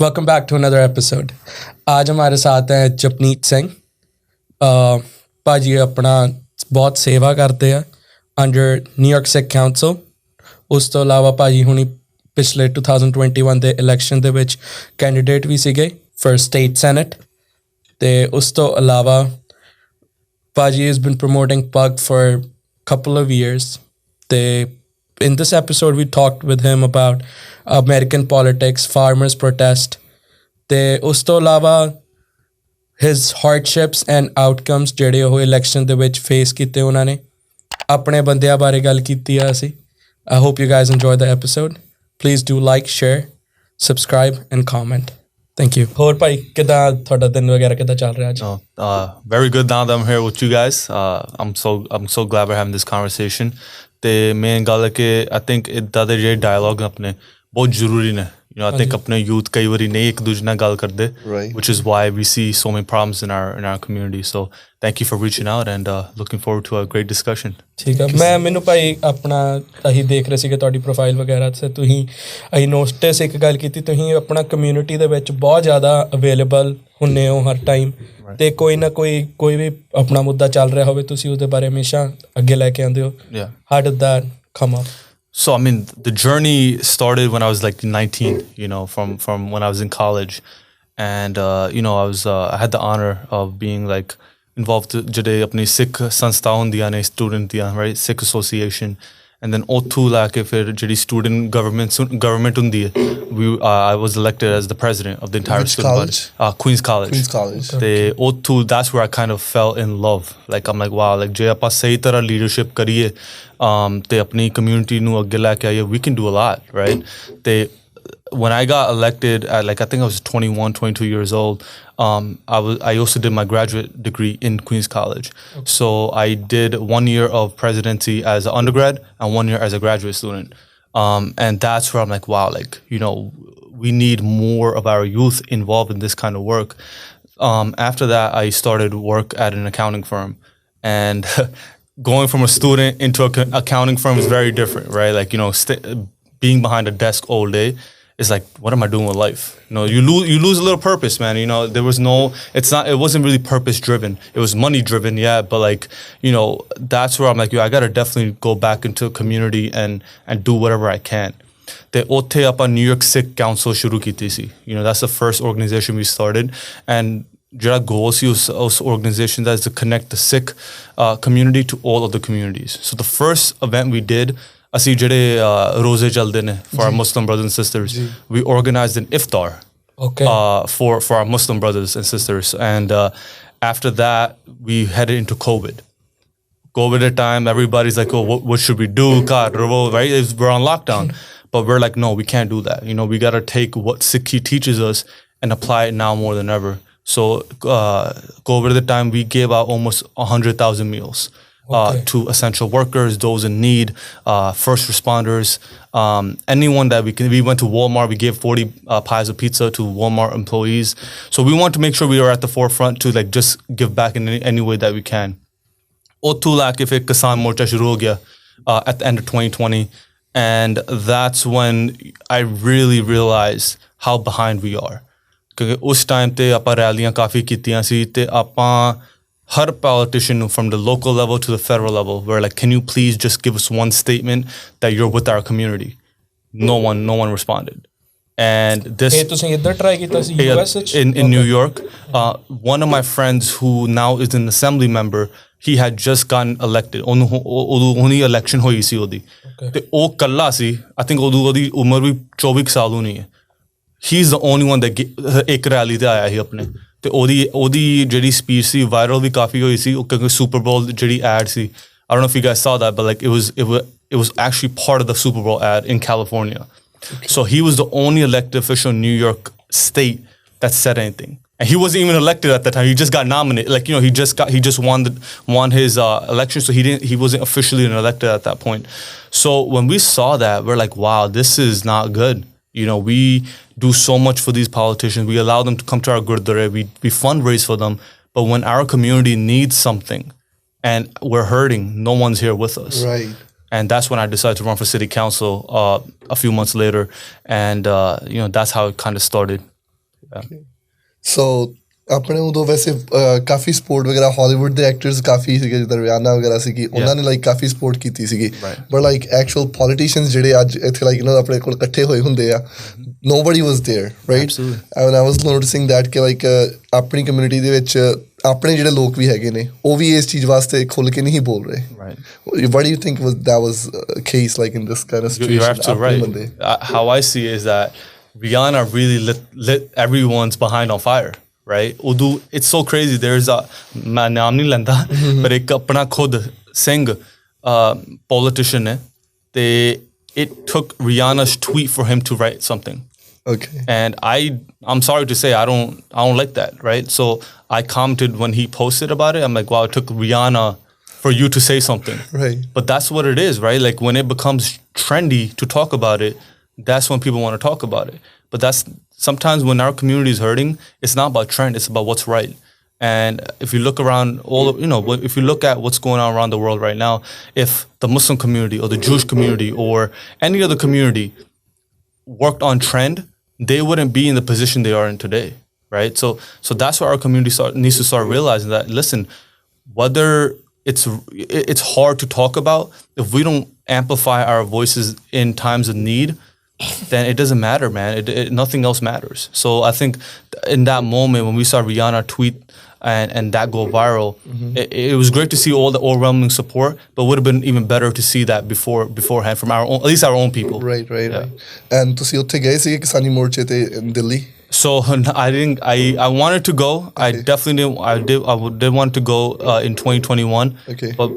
Welcome back to another episode. आज हमारे साथ हैं जपनीत सिंह। भाजी अपना बहुत सेवा करते हैं अंडर न्यूयॉर्क सिख काउंसिल। ਉਸ ਤੋਂ ਇਲਾਵਾ ਭਾਜੀ ਹੁਣੀ ਪਿਛਲੇ 2021 ਦੇ ਇਲੈਕਸ਼ਨ ਦੇ ਵਿੱਚ ਕੈਂਡੀਡੇਟ ਵੀ ਸੀਗੇ ਫॉर ਸਟੇਟ ਸੈਨੇਟ। ਅਤੇ ਉਸ ਤੋਂ ਇਲਾਵਾ ਭਾਜੀ has been promoting pug for a couple of years. ਅਤੇ in this episode we talked with him about American politics, farmers protest, ਤੇ ਉਸ ਤੋਂ ਇਲਾਵਾ his hardships and outcomes ਜਿਹੜੇ ਉਹ election ਦੇ ਵਿੱਚ face ਕੀਤੇ ਉਹਨਾਂ ਨੇ। ਆਪਣੇ ਬੰਦਿਆਂ ਬਾਰੇ ਗੱਲ ਕੀਤੀ ਆ ਅਸੀਂ। I hope you guys enjoyed the episode. Please do like, share, subscribe and comment. Thank you. ਹੋਰ ਭਾਈ ਕਿੱਦਾਂ ਤੁਹਾਡਾ ਦਿਨ ਵਗੈਰਾ ਕਿੱਦਾਂ ਚੱਲ ਰਿਹਾ ਅੱਜ? Very good now that I'm here with you guys. I'm so glad we're having this conversation. ਤੇ ਮੇਨ ਗੱਲ ਹੈ ਕਿ I think ਇੱਦਾਂ ਦੇ ਜਿਹੜੇ ਡਾਇਲੌਗ ਆਪਣੇ ਬਹੁਤ ਜ਼ਰੂਰੀ ਨੇ। I think ਆਪਣੇ youth ਕਈ ਵਾਰੀ ਨਹੀਂ ਇੱਕ ਦੂਜੇ ਨਾਲ ਗੱਲ ਕਰਦੇ, which is why we see so many problems in our community. So thank you for reaching out and looking forward to a great discussion. ਠੀਕ ਹੈ। ਮੈਨੂੰ ਭਾਈ ਆਪਣਾ ਅਸੀਂ ਦੇਖ ਰਹੇ ਸੀਗੇ ਤੁਹਾਡੀ ਪ੍ਰੋਫਾਈਲ ਵਗੈਰਾ ਤੇ ਅਸੀਂ ਨੋਟਿਸ ਇੱਕ ਗੱਲ ਕੀਤੀ ਤੁਸੀਂ ਆਪਣਾ ਕਮਿਊਨਿਟੀ ਦੇ ਵਿੱਚ ਬਹੁਤ ਜ਼ਿਆਦਾ ਅਵੇਲੇਬਲ ਹੁੰਦੇ ਹੋ ਹਰ ਟਾਈਮ ਤੇ ਕੋਈ ਨਾ ਕੋਈ ਵੀ ਆਪਣਾ ਮੁੱਦਾ ਚੱਲ ਰਿਹਾ ਹੋਵੇ ਤੁਸੀਂ ਉਹਦੇ ਬਾਰੇ ਹਮੇਸ਼ਾ ਅੱਗੇ ਲੈ ਕੇ ਆਉਂਦੇ ਹੋ। How did that come up? So, I mean, the journey started when I was like 19, from when I was in college. And, I had the honor of being like involved jade apni Sikh sanstha hundiyan ne student diyan, right? Sikh association. And then othu la ke fir jadi student government hundi hai, I was elected as the president of the entire student body. Queen's College. Te othu, that's where I kind of fell in love. Like I'm like, wow, like je aapa sahi tarah leadership kariye te apni community nu agge la ke aiye, we can do a lot, right? Te when I got elected at I think I was 21, 22 years old, I also did my graduate degree in Queen's College. Okay. So I did 1 year of presidency as an undergrad and 1 year as a graduate student. And that's where I'm like, wow, like, we need more of our youth involved in this kind of work. After that, I started work at an accounting firm. And going from a student into an accounting firm is very different, right? Like, being behind a desk all day, it's like, what am I doing with life? You lose a little purpose, man. There was it wasn't really purpose driven. It was money driven, yeah. But like, that's where I'm like, I gotta definitely go back into the community and do whatever I can. Te otte apa New York Sikh Council shuru kiti si. That's the first organization we started. And jada goal si us organization that is to connect the Sikh community to all of the communities. So the first event we did, ਅਸੀਂ ਜਿਹੜੇ ਰੋਜ਼ੇ ਚੱਲਦੇ ਨੇ for our Muslim brothers and sisters, we organized an iftar for our Muslim brothers and sisters. And after that, we headed into COVID at time, everybody's like, oh, what should we do? God, right? We're on lockdown. But we're like, no, we can't do that. We got to take what Sikhi teaches us and apply it now more than ever. So COVID at the time, we gave out almost 100,000 meals. To essential workers, those in need, first responders, anyone that we went to Walmart, we gave 40 pies of pizza to Walmart employees. So we want to make sure we are at the forefront to like just give back in any way that we can. Otu lak if ek Kisan Morcha shuru ho gaya at the end of 2020, and that's when I really realized how behind we are. Because us time te apa rallies kafi kitiyan si te apa her politician from the local level to the federal level were like, can you please just give us one statement that you're with our community? No one responded. And this in New York, one of my friends who now is an assembly member, he had just gotten elected. Only election hoyi si odi. Te o kalla si, I think odi umar bhi 24 saal nahi hai. He's the only one that ek rally te aaya hi apne. ਤੇ ਉਹਦੀ ਜਿਹੜੀ speech ਸੀ viral ਵੀ ਕਾਫੀ ਹੋਈ ਸੀ ਕਿਉਂਕਿ Super Bowl ਜਿਹੜੀ ad ਸੀ I don't know if you guys saw that, but like it was actually part of the Super Bowl ad in California. Okay. So he was the only elected official in New York State that said anything. And he wasn't even elected at that time. He just got nominated. Like, he just won his election, so he wasn't officially elected at that point. So when we saw that, we're like, wow, this is not good. We do so much for these politicians. We allow them to come to our gurdwara. We fundraise for them. But when our community needs something and we're hurting, no one's here with us. Right. And that's when I decided to run for city council a few months later. And, that's how it kind of started. ਸੋ ਆਪਣੇ ਉਦੋਂ ਵੈਸੇ ਕਾਫੀ support ਵਗੈਰਾ Hollywood ਦੇ actors ਕਾਫੀ ਸੀਗੇ ਜਿੱਦਾਂ ਰਿਆਨਾ ਵਗੈਰਾ ਸੀਗੀ ਉਹਨਾਂ ਨੇ ਲਾਈਕ ਕਾਫੀ ਸਪੋਰਟ ਕੀਤੀ ਸੀਗੀ ਬਟ ਲਾਈਕ ਐਕਚੁਅਲ ਪੋਲੀਟੀਸ਼ੀਅਨਸ ਜਿਹੜੇ ਅੱਜ ਇੱਥੇ ਲਾਈਕ ਆਪਣੇ ਕੋਲ ਇਕੱਠੇ ਹੋਏ ਹੁੰਦੇ ਆ nobody was there right and I was noticing that ਕਿ ਲਾਈਕ ਆਪਣੀ ਕਮਿਊਨਿਟੀ ਦੇ ਵਿੱਚ ਆਪਣੇ ਜਿਹੜੇ ਲੋਕ ਵੀ ਹੈਗੇ ਨੇ ਉਹ ਵੀ ਇਸ ਚੀਜ਼ ਵਾਸਤੇ ਖੁੱਲ ਕੇ ਨਹੀਂ ਬੋਲ ਰਹੇ what do you think was case like in this kind of situation? You're absolutely right. How I see it is that Rihanna really lit everyone's behind on fire. Right? Udu, it's so crazy. There's मैं नाम नहीं लेंदा, but एक अपना खुद Singh politician है. It took Rihanna's tweet for him to write something. Okay. And I'm sorry to say I don't like that. Right? So I commented when he posted about it. I'm like, wow, it took Rihanna for you to say something. Right. But that's what it is, right? Like when it becomes trendy to talk about it, that's when people want to talk about it. But that's sometimes when our community is hurting, it's not about trend, it's about what's right. And if you look around if you look at what's going on around the world right now, if the Muslim community or the Jewish community or any other community worked on trend, they wouldn't be in the position they are in today, right? So that's why our community needs to start realizing that, listen, whether it's hard to talk about, if we don't amplify our voices in times of need, then it doesn't matter, man. Nothing else matters. So I think in that moment when we saw Rihanna tweet and that go viral, it was great to see all the overwhelming support, but would have been even better to see that beforehand from our own, at least our own people. Right. And ਤੁਸੀਂ ਉੱਥੇ ਗਏ ਸੀ ਕਿਸਾਨੀ ਮੋਰਚੇ ਤੇ Delhi? So I wanted to go. Okay. I definitely didn't. I did want to go in 2021. Okay. But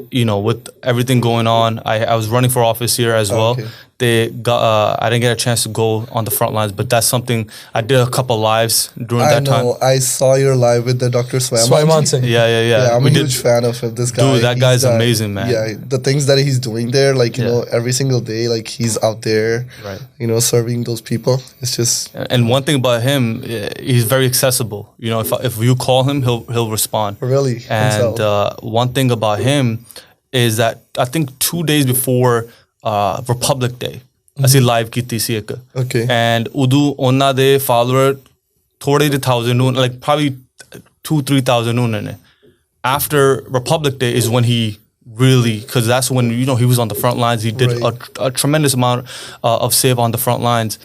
with everything going on, I was running for office here as well. Okay. I didn't get a chance to go on the front lines, but that's something I did a couple lives during that time. I saw your live with the Dr. Swaran. Yeah. I'm a huge fan of this guy. Dude, that guy's amazing, man. Yeah, the things that he's doing there, like you know, every single day, like he's out there, right? You know, serving those people. It's just. And one thing about him, he's very accessible. You know, if you call him, he'll respond. Really. And one thing about him is that I think 2 days before Republic Day, ਅਸੀਂ live ਕੀਤੀ ਸੀ ਇੱਕ and ਉਦੋਂ ਉਹਨਾਂ ਦੇ follower ਥੋੜੇ ਜਿਹੇ 1000 ਨੂੰ like probably 2,000-3,000 ਨੂੰ ਨੇ after Republic Day is when he really, because that's when he was on the front lines, he did a tremendous amount of save on the front lines.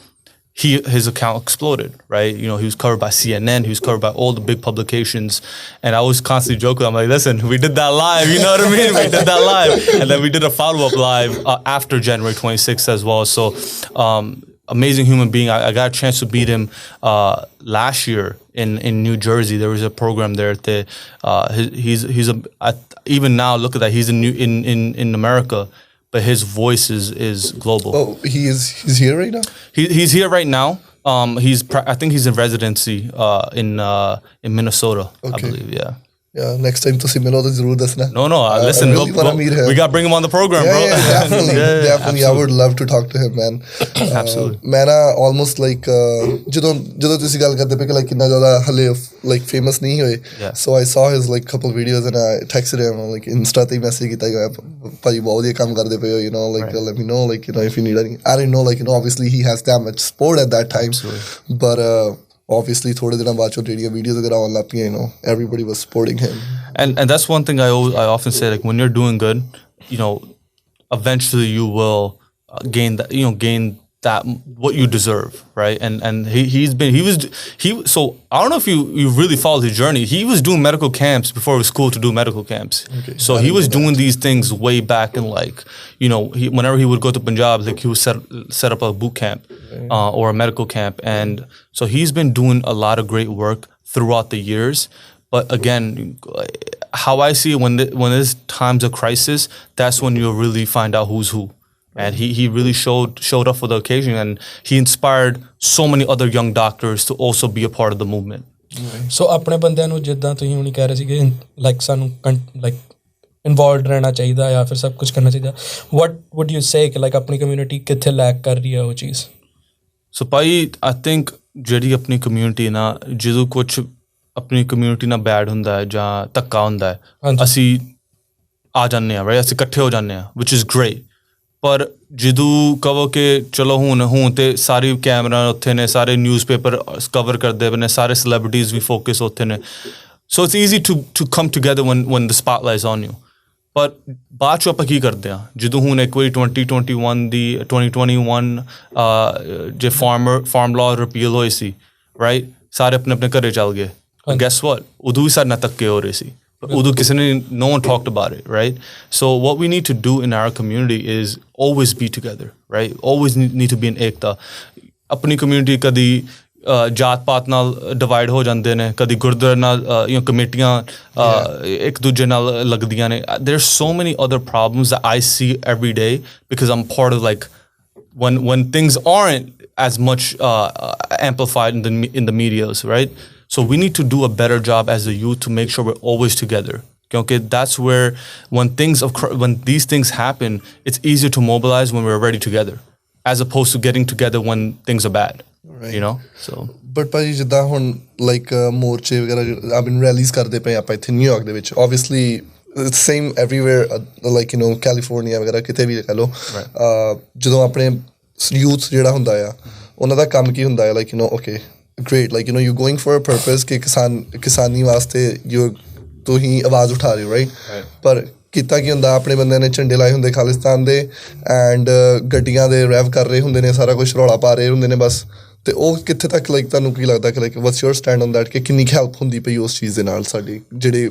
His account exploded, right? He was covered by CNN, he was covered by all the big publications, and I was constantly joking. I'm like, listen, we did that live, you know what I mean? We did that live, and then we did a follow-up live after January 26th as well. So amazing human being. I got a chance to meet him last year in New Jersey. There was a program there. Even now, look at that. He's in America. But his voice is global. Oh, he's here right now? He's here right now. I think he's in residency in Minnesota, I believe, yeah. Yeah, next time ਤੁਸੀਂ ਮਿਲੋ ਤਾਂ ਜ਼ਰੂਰ ਦੱਸਣਾ. No, listen, we got to bring him on the program, bro. Yeah, definitely. I would love to talk to him, man. Absolutely. ਮੈਂ ਨਾ almost like ਜਦੋਂ ਤੁਸੀਂ ਗੱਲ ਕਰਦੇ ਪਏ ਕਿ like ਕਿੰਨਾ ਜ਼ਿਆਦਾ ਹਲੇ like famous ਨਹੀਂ ਹੋਏ. So I saw his like couple videos and I texted him like Insta ਤੇ message ਕੀਤਾ ਭਾਈ ਬਹੁਤ ਵਧੀਆ ਕੰਮ ਕਰਦੇ ਪਏ ਹੋ, like let me know, like if you need any. I didn't know, like obviously he has that much support at that time. Absolutely. But obviously ਥੋੜੇ ਦਿਨਾਂ ਬਾਅਦ ਚੋਂ ਜਿਹੜੀਆਂ ਵੀਡੀਓਜ਼ ਵਗੈਰਾ ਆਉਣ ਲੱਗ ਪਈਆਂ, everybody was supporting him. And that's one thing I often say, like when you're doing good, eventually you will gain that what you deserve, right? And so I don't know if you really followed his journey. He was doing medical camps before it was cool to do medical camps. Okay. So he was doing these things way back in whenever he would go to Punjab, like he would set up a boot camp or a medical camp, and so he's been doing a lot of great work throughout the years. But again, how I see it, when there's times of crisis, that's when you'll really find out who's who. And he really showed up for the occasion, and he inspired so many other young doctors to also be a part of the movement. So ਆਪਣੇ ਬੰਦਿਆਂ ਨੂੰ ਜਿੱਦਾਂ ਤੁਸੀਂ ਹੁਣੀ ਕਹਿ ਰਹੇ ਸੀਗੇ like ਸਾਨੂੰ like involved ਰਹਿਣਾ ਚਾਹੀਦਾ ਜਾਂ ਫਿਰ ਸਭ ਕੁਝ ਕਰਨਾ ਚਾਹੀਦਾ, what would you say ਕਿ like ਆਪਣੀ community ਕਿੱਥੇ lack ਕਰ ਰਹੀ ਹੈ ਉਹ ਚੀਜ਼? So ਭਾਈ I think ਜਿਹੜੀ ਆਪਣੀ community ਨਾ, ਜਦੋਂ ਕੁਝ ਆਪਣੀ community ਨਾਲ bad ਹੁੰਦਾ ਹੈ ਜਾਂ ਧੱਕਾ ਹੁੰਦਾ ਹੈ, ਅਸੀਂ ਆ ਜਾਂਦੇ ਹਾਂ, right? ਅਸੀਂ ਇਕੱਠੇ ਹੋ ਜਾਂਦੇ ਹਾਂ, which is great. ਪਰ ਜਦੋਂ ਕਹੋ ਕਿ ਚਲੋ ਹੁਣ ਤੇ ਸਾਰੇ ਕੈਮਰਾ ਉੱਥੇ ਨੇ ਸਾਰੇ ਨਿਊਜ਼ਪੇਪਰ ਕਵਰ ਕਰਦੇ ਪਏ ਨੇ ਸਾਰੇ ਸੈਲੈਬ੍ਰਿਟੀਜ਼ ਵੀ ਫੋਕਸ ਉੱਥੇ ਨੇ so it's easy to come together when the spotlight is on you ਪਰ ਬਾਅਦ 'ਚੋਂ ਆਪਾਂ ਕੀ ਕਰਦੇ ਹਾਂ ਜਦੋਂ ਹੁਣ ਇੱਕ ਵਾਰੀ 2021 ਦੀ 2021 ਜੇ ਫਾਰਮ ਲਾਅ ਰਿਪੀਲ ਹੋਈ ਸੀ ਰਾਈਟ ਸਾਰੇ ਆਪਣੇ ਘਰੇ ਚੱਲ ਗਏ ਗੈਸ ਵਾਟ ਉਦੋਂ ਵੀ ਸਾਡੇ ਨਾਲ ਧੱਕੇ ਹੋ ਰਹੇ ਸੀ ਉਦੋਂ ਕਿਸੇ ਨੇ no one talked about it right so what we need to do in our community is always be together right always need to be in ekta ਆਪਣੀ community ਕਦੀ ਜਾਤ ਪਾਤ ਨਾਲ ਡਿਵਾਈਡ ਹੋ ਜਾਂਦੇ ਨੇ ਕਦੀ ਗੁਰਦੁਆਰੇ ਨਾਲ ਕਮੇਟੀਆਂ ਇੱਕ ਦੂਜੇ ਨਾਲ ਲੱਗਦੀਆਂ ਨੇ there are so many other problems that I see every day because I'm part of like when things aren't as much amplified in the medias right so we need to do a better job as a youth to make sure we're always together okay that's where when these things happen it's easier to mobilize when we're already together as opposed to getting together when things are bad right. You know so but ਭਾਜੀ ਜਿੱਦਾਂ ਹੁਣ like ਮੋਰਚੇ ਵਗੈਰਾ ਆਈ ਮੀਨ rallies ਕਰਦੇ ਪਏ ਆਪਾਂ ਇੱਥੇ New York ਦੇ ਵਿੱਚ obviously same everywhere like you know California ਵਗੈਰਾ ਕਿਤੇ ਵੀ ਕਹਿ ਲਓ ਜਦੋਂ ਆਪਣੇ ਯੂਥ ਜਿਹੜਾ ਹੁੰਦਾ ਆ ਉਹਨਾਂ ਦਾ ਕੰਮ ਕੀ ਹੁੰਦਾ ਹੈ like you know okay great like you know you're going for a purpose ਕਿ ਕਿਸਾਨੀ ਵਾਸਤੇ ਤੁਸੀਂ ਆਵਾਜ਼ ਉਠਾ ਰਹੇ ਹੋ right ਪਰ ਕੀਤਾ ਕੀ ਹੁੰਦਾ ਆਪਣੇ ਬੰਦਿਆਂ ਨੇ ਝੰਡੇ ਲਾਏ ਹੁੰਦੇ ਖਾਲਿਸਤਾਨ ਦੇ ਐਂਡ ਗੱਡੀਆਂ ਦੇ ਰੈਵ ਕਰ ਰਹੇ ਹੁੰਦੇ ਨੇ ਸਾਰਾ ਕੁਝ ਰੌਲਾ ਪਾ ਰਹੇ ਹੁੰਦੇ ਨੇ ਬਸ ਤੇ ਉਹ ਕਿੱਥੇ ਤੱਕ ਲਾਈਕ ਤੁਹਾਨੂੰ ਕੀ ਲੱਗਦਾ ਕਿ like what's your stand on that ਕਿ ਕਿੰਨੀ ਹੈਲਪ ਹੁੰਦੀ ਪਈ ਉਸ ਚੀਜ਼ ਦੇ ਨਾਲ ਸਾਡੀ ਜਿਹੜੇ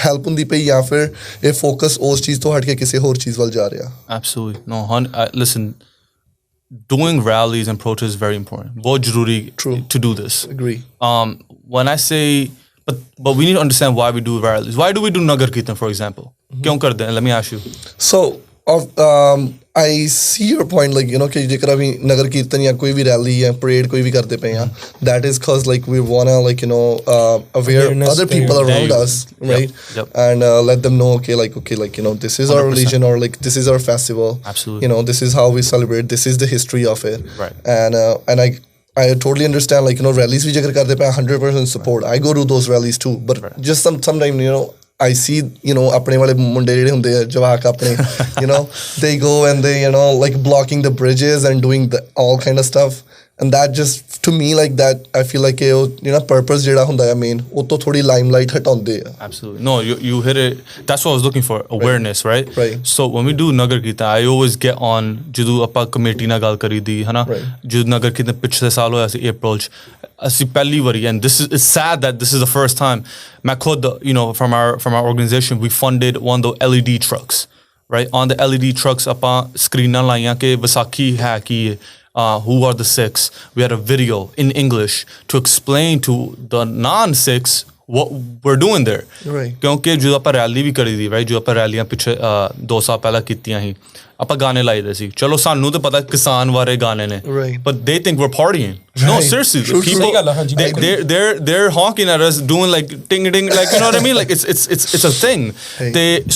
ਹੈਲਪ ਹੁੰਦੀ ਪਈ ਜਾਂ ਫਿਰ ਇਹ ਫੋਕਸ ਉਸ ਚੀਜ਼ ਤੋਂ ਹਟ ਕੇ ਕਿਸੇ ਹੋਰ ਚੀਜ਼ ਵੱਲ ਜਾ ਰਿਹਾ absolutely no listen doing rallies and protests is very important बहुत ज़रूरी to do this agree when I say but we need to understand why we do rallies why do we do nagar kirtan for example kyun karte hain let me ask you so I see your point like you know कि जेकर अभी नगर कीर्तन या कोई भी rally या parade कोई भी करते पे हैं that is cause like we wanna like you know aware other people around us right yep. and let them know okay like you know this is 100%. our religion or like this is our festival absolutely you know this is how we celebrate this is the history of it right and I totally understand like you know rallies भी जेकर करते पे 100% support I go to those rallies too but just sometime you know I see you know ਆਪਣੇ ਵਾਲੇ ਮੁੰਡੇ ਜਿਹੜੇ ਹੁੰਦੇ ਆ ਜਵਾਕ ਆਪਣੇ you know they go and they you know like blocking the bridges and doing the all kind of stuff and that just to me like that I feel like you know purpose ਜਿਹੜਾ ਹੁੰਦਾ ਆ main ਉਹ ਤੋਂ ਥੋੜੀ limelight ਹਟਾਉਂਦੇ ਆ absolutely no you hit it that's what I was looking for awareness right so when we do nagar kirtan I always get on ਜਦੋਂ ਆਪਾਂ committee ਨਾਲ ਗੱਲ ਕਰੀਦੀ ਹਨਾ ਜਦੋਂ ਨਗਰ ਕੀਰਤਨ ਪਿਛਲੇ ਸਾਲ ਹੋਇਆ ਸੀ April ਚ ਅਸੀਂ ਪਹਿਲੀ ਵਾਰੀ and this is it's sad that this is the first time ਮੈਂ ਖੁਦ you know from our organization we funded one of the LED trucks right on the LED trucks ਆਪਾਂ ਸਕਰੀਨਾਂ ਲਾਈਆਂ ਕਿ ਵਿਸਾਖੀ ਹੈ ਕੀ who are the Sikhs we had a video in English to explain to the non-Sikhs what we're doing there right ਕਿਉਂਕਿ ਜਦੋਂ ਆਪਾਂ rally ਵੀ ਕਰੀ ਦੀ right ਜੋ ਆਪਾਂ ਰੈਲੀਆਂ ਪਿੱਛੇ 2 ਸਾਲ ਪਹਿਲਾਂ ਕੀਤੀਆਂ ਸੀ ਆਪਾਂ ਗਾਣੇ ਲਾਈਦੇ ਸੀ ਚਲੋ ਸਾਨੂੰ ਤਾਂ ਪਤਾ ਕਿਸਾਨ ਬਾਰੇ ਗਾਣੇ ਨੇ but they think we're partying no seriously people they're honking at us doing like ding ding like you know what I mean like it's a thing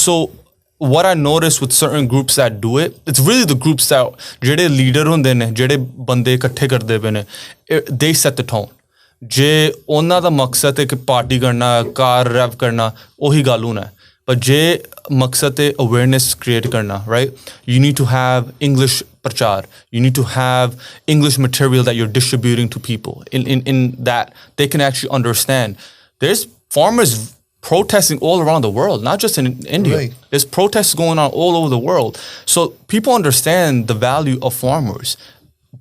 so what I noticed with certain groups that do it it's really the groups that ਜਿਹੜੇ leader ਹੁੰਦੇ ਨੇ ਜਿਹੜੇ ਬੰਦੇ ਇਕੱਠੇ ਕਰਦੇ ਪਏ ਨੇ they set the tone ਜੇ ਉਹਨਾਂ ਦਾ ਮਕਸਦ ਹੈ ਕਿ ਪਾਰਟੀ ਕਰਨਾ ਕਾਰ ਰੈਵ ਕਰਨਾ ਉਹੀ ਗੱਲ ਹੋਣਾ ਪਰ ਜੇ ਮਕਸਦ ਹੈ ਅਵੇਅਰਨੈਸ ਕ੍ਰੀਏਟ ਕਰਨਾ right you need to have English prachar you need to have English material that you're distributing to people in that they can actually understand there's farmers protesting all around the world not just in India there's protests going on all over the world so people understand the value of farmers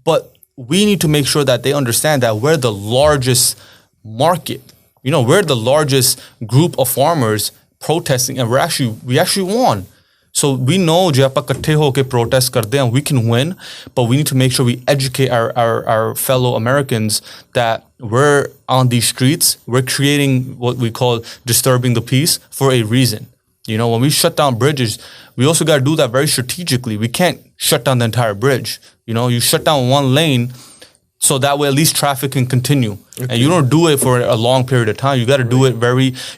but we need to make sure that they understand that we're the largest market you know we're the largest group of farmers protesting and we actually won so we know ਜੇ ਆਪਾਂ ਇਕੱਠੇ ਹੋ ਕੇ protest ਕਰਦੇ ਹਾਂ we can win but we need to make sure we educate our fellow Americans that we're on these streets we're creating what we call disturbing the peace for a reason you know when we shut down bridges we also got to do that very strategically we can't shut down the entire bridge you know you shut down one lane so that way at least traffic can continue and you don't do it for a long period of time you got to do it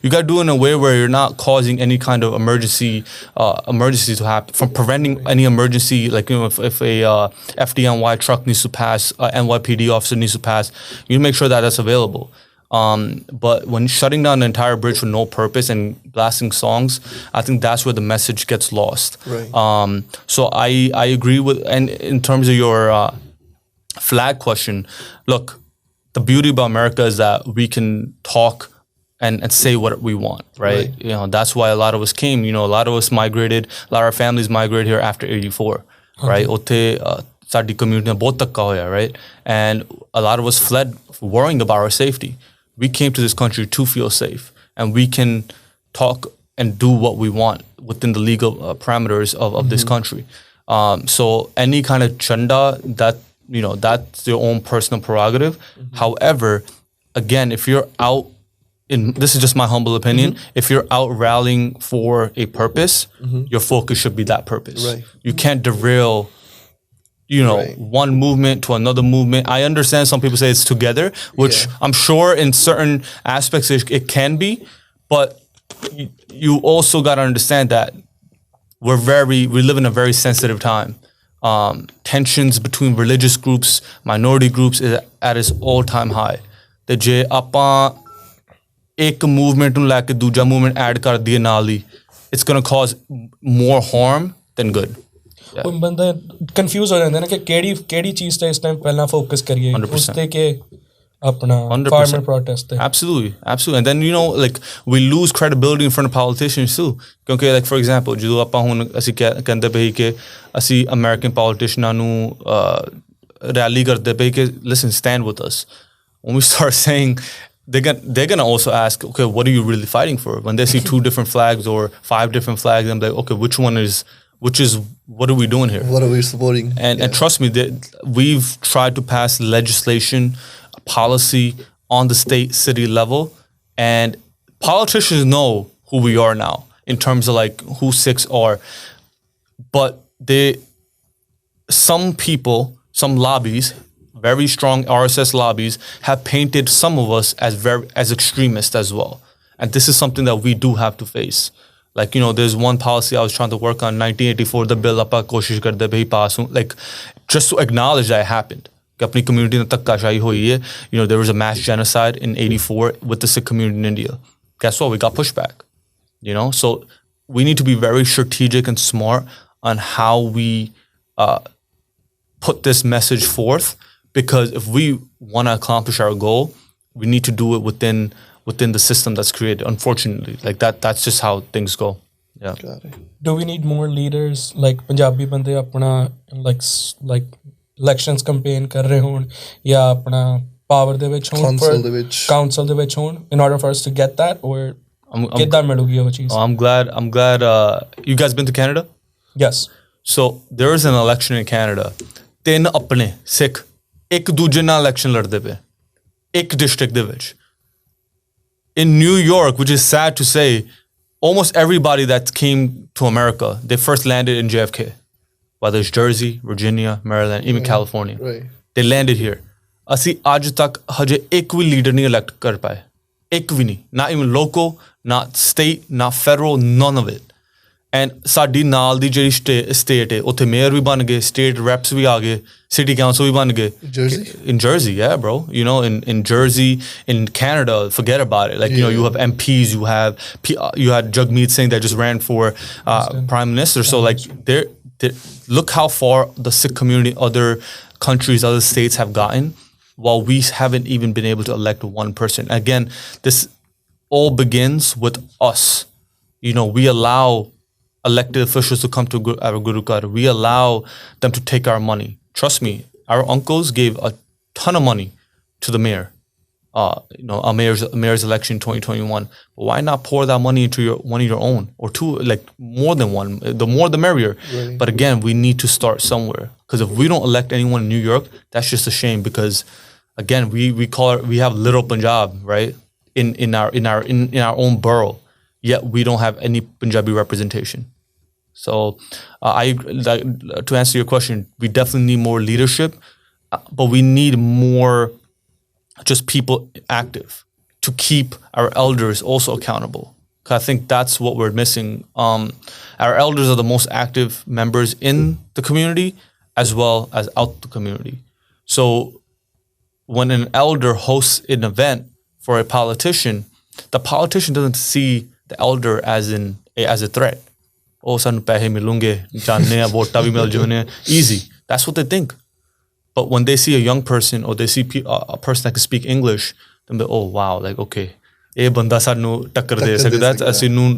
you got to do it in a way where you're not causing any kind of emergency to happen from preventing any emergency like you know if a FDNY truck needs to pass NYPD officer needs to pass you make sure that that's available But when shutting down the entire bridge for no purpose and blasting songs, I think that's where the message gets lost. Right. So I agree with, and in terms of your flag question, look, the beauty about America is that we can talk and say what we want, right? You know, that's why a lot of us came. You know, a lot of us migrated. A lot of our families migrated here after '84, right? Utte saadi community mein bahut takka hoya, right? And a lot of us fled, worrying about our safety. We came to this country to feel safe, and we can talk and do what we want within the legal parameters of this country. So any kind of chanda, that's your own personal prerogative. However, again, if you're out this is just my humble opinion, if you're out rallying for a purpose, your focus should be that purpose. Right. You can't derail, one movement to another movement. I understand some people say it's together, which I'm sure in certain aspects it can be, but you also got to understand that we live in a very sensitive time. Tensions between religious groups, minority groups is at its all-time high. ਤੇ ਜੇ ਆਪਾਂ ਇੱਕ movement ਨੂੰ ਲੈ ਕੇ ਦੂਜਾ movement add ਕਰ ਦਈਏ ਨਾਲ ਹੀ, it's going to cause more harm than good. ਕੋਈ ਬੰਦਾ ਕਨਫਿਊਜ਼ ਹੋ ਜਾਂਦਾ ਨਾ ਕਿ ਕਿਹੜੀ ਚੀਜ਼ ਤੇ ਇਸ ਟਾਈਮ ਪਹਿਲਾਂ ਫੋਕਸ ਕਰੀਏ, ਉਸ ਤੇ ਕਿ ਆਪਣਾ farmer protest ਤੇ. Absolutely. And then we lose credibility in front of politicians too. ਕਿਉਂਕਿ like for example, ਜਦੋਂ ਆਪਾਂ ਹੁਣ ਅਸੀਂ ਕਹਿੰਦੇ ਪਏ ਕਿ ਅਸੀਂ American politicians ਨੂੰ rally ਕਰਦੇ ਪਏ ਕਿ listen, stand with us. When we start saying, they're gonna also ask, okay, what are you really fighting for? When they see 2 different flags or 5 different flags, I'm like, okay, what are we doing here? What are we supporting? And trust me, we've tried to pass legislation, policy on the state, city level, and politicians know who we are now in terms of like who Sikhs are, but some people, some lobbies, very strong RSS lobbies, have painted some of us as extremists as well. And this is something that we do have to face. Like, there's one policy I was trying to work on, 1984, the bill appa koshish karde bhi pass ho, like just to acknowledge that it happened. Ki apni community na takkashahi hui hai. There was a mass genocide in 84 with the Sikh community in India. Guess what? We got pushback. So we need to be very strategic and smart on how we put this message forth. Because if we want to accomplish our goal, we need to do it within the system that's created. Unfortunately, like that's just how things go. Yeah. Got it. Do we need more leaders like Punjabi bande apna like elections campaign kar rahe hon ya apna power de vich hon, council de vich hon, in order for us to get that, or kidda milugi wo cheez? I'm glad you guys been to Canada? Yes. So there is an election in Canada. 3 apne Sikh ਇੱਕ ਦੂਜੇ ਨਾਲ election ਲੜਦੇ ਪਏ ਇੱਕ district ਦੇ ਵਿੱਚ. In New York, which is sad to say, almost everybody that came to America, they first landed in JFK, whether it's Jersey, Virginia, Maryland, even California. Right. They landed here. ਅਸੀਂ ਅੱਜ ਤੱਕ ਹਜੇ ਇੱਕ ਵੀ leader ਨਹੀਂ elect ਕਰ ਪਾਏ, ਇੱਕ ਵੀ ਨਹੀਂ, not even local, not state, not federal, none of it. And ਸਾਡੀ ਨਾਲ ਦੀ ਜਿਹੜੀ state ਹੈ ਉੱਥੇ mayor ਵੀ ਬਣ ਗਏ, state reps ਵੀ ਆ ਗਏ, city council ਵੀ ਬਣ ਗਏ. In Jersey, yeah, bro. In Jersey, in Canada, forget about it. Like, you have MPs, you had Japneet Singh that just ran for prime minister. So like, look how far the Sikh community, other countries, other states have gotten, while we haven't even been able to elect one person. Again, this all begins with us. We allow elected officials to come to our Guru Ghar. We allow them to take our money. Trust me, our uncles gave a ton of money to the mayor. A mayor's election 2021. But why not pour that money into one of your own, or two, like more than one? The more, the merrier. Right. But again, we need to start somewhere. Because if we don't elect anyone in New York, that's just a shame. Because again, we have little Punjab, right? In our own borough. Yet we don't have any Punjabi representation. So to answer your question, we definitely need more leadership, but we need more just people active to keep our elders also accountable. 'Cause I think that's what we're missing. Our elders are the most active members in the community as well as out the community. So when an elder hosts an event for a politician, the politician doesn't see the elder as a threat. Oh, san pehe milunge, janne hai, vota bhi mil june. Easy. That's what they think. But when they see a young person or they see a person that can speak English, then they, oh wow, like okay, eh banda sanu takkar de sakda, assi nu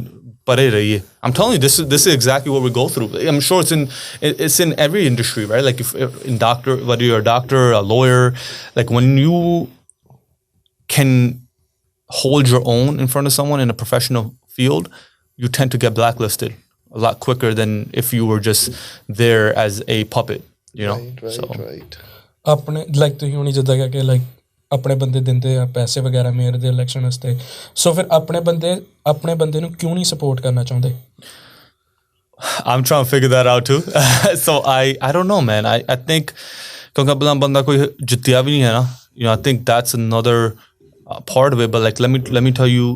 pare rahiye. I'm telling you, this is exactly what we go through. I'm sure it's in every industry, right? Like if in doctor, whether you're a doctor, a lawyer, like when you can hold your own in front of someone in a professional field, you tend to get blacklisted a lot quicker than if you were just there as a puppet, you know. Right. ਆਪਣੇ like ਤੁਸੀਂ ਹੁਣੀ ਜਿੱਦਾਂ ਕਿ like ਆਪਣੇ ਬੰਦੇ ਦਿੰਦੇ ਆ ਪੈਸੇ ਵਗੈਰਾ ਮੇਅਰ ਦੇ ਇਲੈਕਸ਼ਨ ਵਾਸਤੇ, ਸੋ ਫਿਰ ਆਪਣੇ ਬੰਦੇ ਨੂੰ ਕਿਉਂ ਨਹੀਂ ਸਪੋਰਟ ਕਰਨਾ ਚਾਹੁੰਦੇ? I'm trying to figure that out too. So I don't know, man. I think ਕਿਉਂਕਿ ਆਪਣਾ ਬੰਦਾ ਕੋਈ ਜਿੱਤਿਆ ਵੀ ਨਹੀਂ ਹੈ ਨਾ, you know, I think that's another part of it. But like let me tell you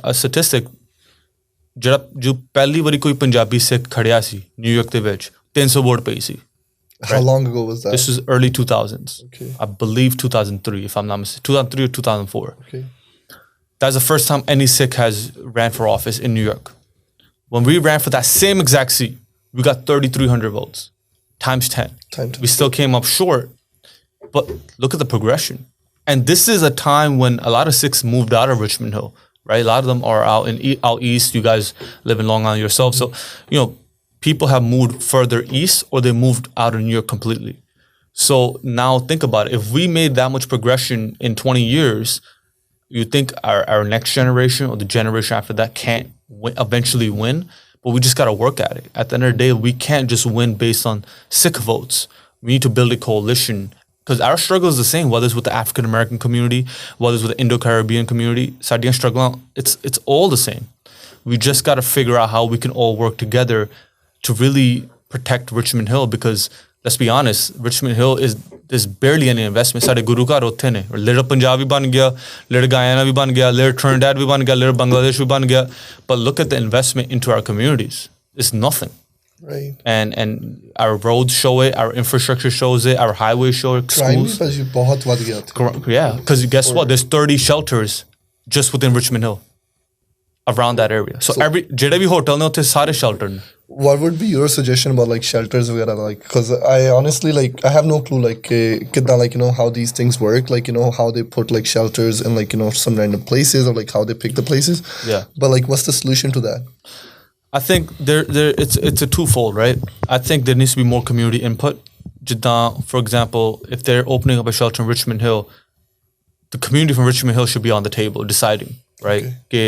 a statistic. जो ਪਹਿਲੀ ਵਾਰੀ ਕੋਈ ਪੰਜਾਬੀ ਸਿੱਖ ਖੜਿਆ ਸੀ ਨਿਊਯਾਰਕ ਦੇ ਵਿੱਚ 300 ਵੋਟ ਪਈ ਸੀ. How long ago was that? This was early 2000s. Okay. I believe 2003, if I'm not mistaken. 2003 or 2004. Okay. That's the first time any Sikh has ran for office in New York. When we ran for that same exact seat, we got 3,300 votes, times 10. We still came up short, but look at the progression. And this is a time when a lot of Sikhs moved out of Richmond Hill, right? A lot of them are out east. You guys live in Long Island yourself. So, you know, people have moved further east or they moved out of New York completely. So now think about it. If we made that much progression in 20 years, you think our next generation or the generation after that can't eventually win? But we just got to work at it. At the end of the day, we can't just win based on Sikh votes. We need to build a coalition. Because our struggle is the same, whether it's with the African American community, whether it's with the Indo-Caribbean community. Sadiyan struggle, it's all the same. We just got to figure out how we can all work together to really protect Richmond Hill, because let's be honest, Richmond Hill there's barely any investment. Sade Guru Ghar utthe ne, little Punjab bhi ban gaya, little Guyana bhi ban gaya, little Trinidad bhi ban gaya, little Bangladesh bhi ban gaya, but look at the investment into our communities. It's nothing. Right. And our roads show it, our infrastructure shows it, our highways show it, schools. Crime bhi bahut wad gaya uthe. Yeah, because guess what? There's 30 shelters just within Richmond Hill, around that area. So every jede bhi hotel ne uthe sare shelter ne. What would be your suggestion about like shelters वगैरह, like, because I honestly like I have no clue like कितना like, you know, how these things work, like, you know, how they put like shelters in like, you know, some random places, or like how they pick the places. Yeah. But like what's the solution to that? I think it's a twofold, right? I think there needs to be more community input. Jiddan, for example, if they're opening up a shelter in Richmond Hill, the community from Richmond Hill should be on the table deciding, right? We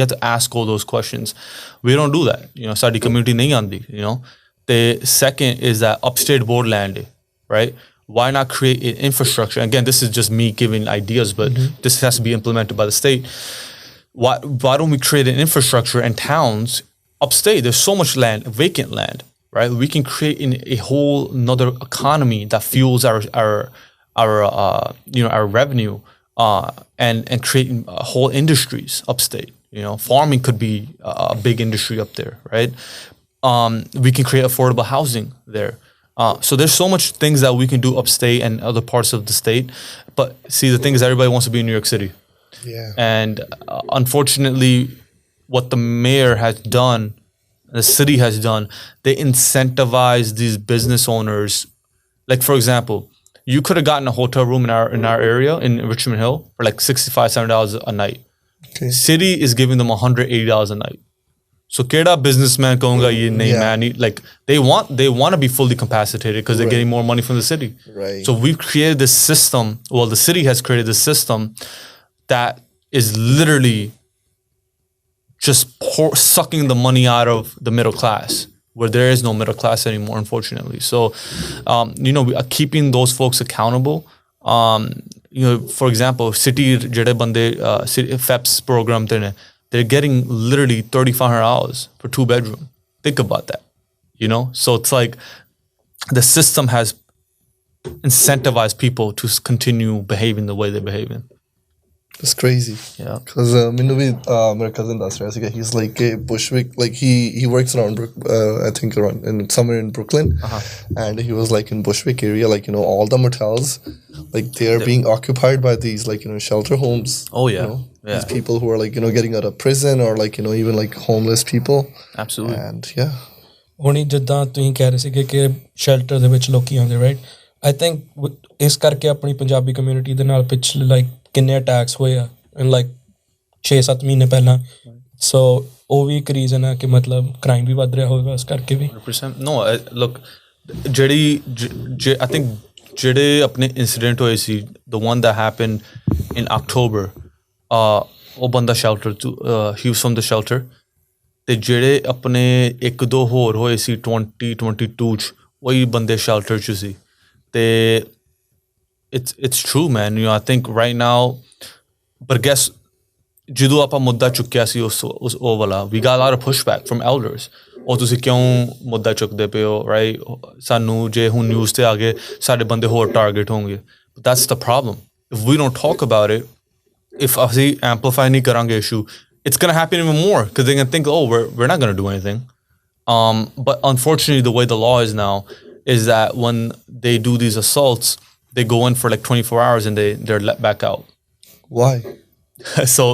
have to ask all those questions. We don't do that. You know, Saudi community nahi aandi, you know. The second is that upstate board land, right? Why not create an infrastructure? Again, this is just me giving ideas, but this has to be implemented by the state. Why don't we create an infrastructure in towns upstate? There's so much land, vacant land, right? We can create a whole another economy that fuels our revenue, and creating whole industries upstate. You know, farming could be a big industry up there, right? We can create affordable housing there. So there's so much things that we can do upstate and other parts of the state. But see, the thing is, everybody wants to be in New York City. Yeah. And unfortunately, what the mayor has done, the city has done, they incentivize these business owners. Like, for example, you could have gotten a hotel room in our area in Richmond Hill for like $65-70 a night. Okay. City is giving them $180 a night. So keda businessman kahunga ye nahi man, like they want to be fully capacitated because they're getting more money from the city. Right. So we've created this system. Well, the city has created this system that is literally just sucking the money out of the middle class, where there is no middle class anymore, unfortunately. So, you know, we are keeping those folks accountable. You know, for example, city jede bande FEPS program they're getting literally $3,500 for 2-bedroom. Think about that. You know, so it's like the system has incentivized people to continue behaving the way they're behaving. It's crazy. Yeah. Because ਮੈਨੂੰ ਵੀ ਮੇਰਾ cousin ਦੱਸ ਰਿਹਾ ਸੀਗਾ, he's like a Bushwick, like he works around I think around somewhere in Brooklyn, and he was like in Bushwick area, like all the motels, like they are being occupied by these like shelter homes. Oh yeah. These people who are like getting out of prison, or like even like homeless people. Absolutely. And yeah. ਹੁਣੀ ਜਿੱਦਾਂ ਤੁਸੀਂ ਕਹਿ ਰਹੇ ਸੀਗੇ ਕਿ shelter ਦੇ ਵਿੱਚ ਲੋਕੀ ਆਉਂਦੇ, ਰਾਈਟ, ਆਈ ਥਿੰਕ ਇਸ ਕਰਕੇ ਆਪਣੀ ਪੰਜਾਬੀ ਕਮਿਊਨਿਟੀ ਦੇ ਨਾਲ ਪਿਛਲੇ ਲਾਈਕ ਕਿੰਨੇ ਅਟੈਕਸ ਹੋਏ ਆ ਇਨ ਲਾਈਕ 6-7 ਮਹੀਨੇ ਪਹਿਲਾਂ, ਸੋ ਉਹ ਵੀ ਇੱਕ ਰੀਜ਼ਨ ਹੈ ਕਿ ਮਤਲਬ ਕ੍ਰਾਈਮ ਵੀ ਵੱਧ ਰਿਹਾ ਹੋਵੇਗਾ ਇਸ ਕਰਕੇ ਵੀ. 100%. No, look, I think ਜਿਹੜੇ ਆਪਣੇ incident ਹੋਏ ਸੀ, the one that happened in October, ਉਹ ਬੰਦਾ shelter he was from the shelter, ਤੇ ਜਿਹੜੇ ਆਪਣੇ 1-2 ਹੋਰ ਹੋਏ ਸੀ 2022 'ਚ, ਉਹੀ ਬੰਦੇ shelter 'ਚ ਸੀ. ਤੇ it's true, man. I think right now, but guess ਜਦੋਂ ਆਪਾਂ ਮੁੱਦਾ ਚੁੱਕਿਆ ਸੀ ਉਸ ਉਹ ਵਾਲਾ, we got a lot of pushback from elders. ਉਹ ਤੁਸੀਂ ਕਿਉਂ ਮੁੱਦਾ ਚੁੱਕਦੇ ਪਏ ਹੋ, ਰਾਈਟ, ਸਾਨੂੰ ਜੇ ਹੁਣ ਨਿਊਜ਼ 'ਤੇ ਆ ਗਏ ਸਾਡੇ ਬੰਦੇ ਹੋਰ ਟਾਰਗੇਟ ਹੋਣਗੇ. But that's the problem. If we don't talk about it, if ਅਸੀਂ amplify ਨਹੀਂ ਕਰਾਂਗੇ issue, it's going to happen even more, because they're going to think, oh, we're not going to do anything. But unfortunately, the way the law is now is that when they do these assaults, they go in for like 24 hours and they're let back out. Why? So